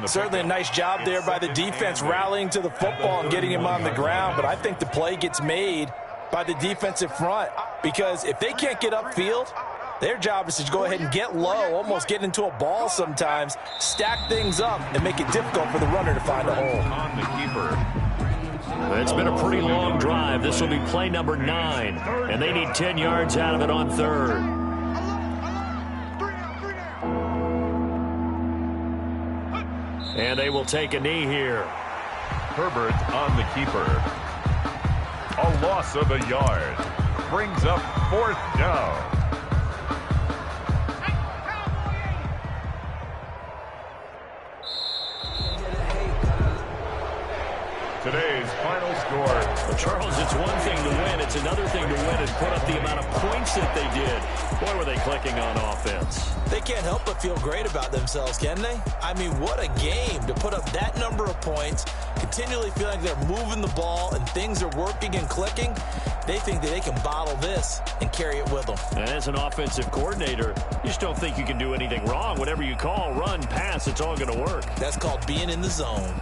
Certainly a nice job there by the defense rallying to the football and getting him on the ground, but I think the play gets made by the defensive front because if they can't get upfield, Their job is to go ahead and get low, almost get into a ball sometimes, stack things up, and make it difficult for the runner to find a hole. On the keeper. It's been a pretty long drive. This will be play number 9, and they need 10 yards out of it on 3rd. And they will take a knee here. Herbert on the keeper. A loss of a yard. Brings up 4th down. Today's final score. Well, Charles, it's one thing to win. It's another thing to win and put up the amount of points that they did. Boy, were they clicking on offense. They can't help but feel great about themselves, can they? I mean, what a game to put up that number of points, continually feel like they're moving the ball and things are working and clicking. They think that they can bottle this and carry it with them. And as an offensive coordinator, you just don't think you can do anything wrong. Whatever you call, run, pass, it's all going to work. That's called being in the zone.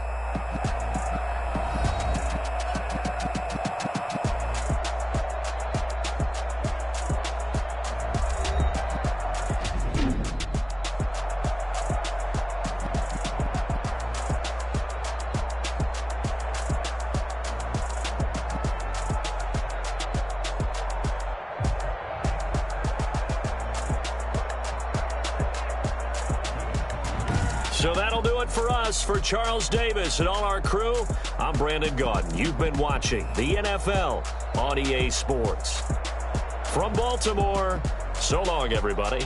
So that'll do it for us. For Charles Davis and all our crew, I'm Brandon Gaudin. You've been watching the NFL on EA Sports. From Baltimore, so long, everybody.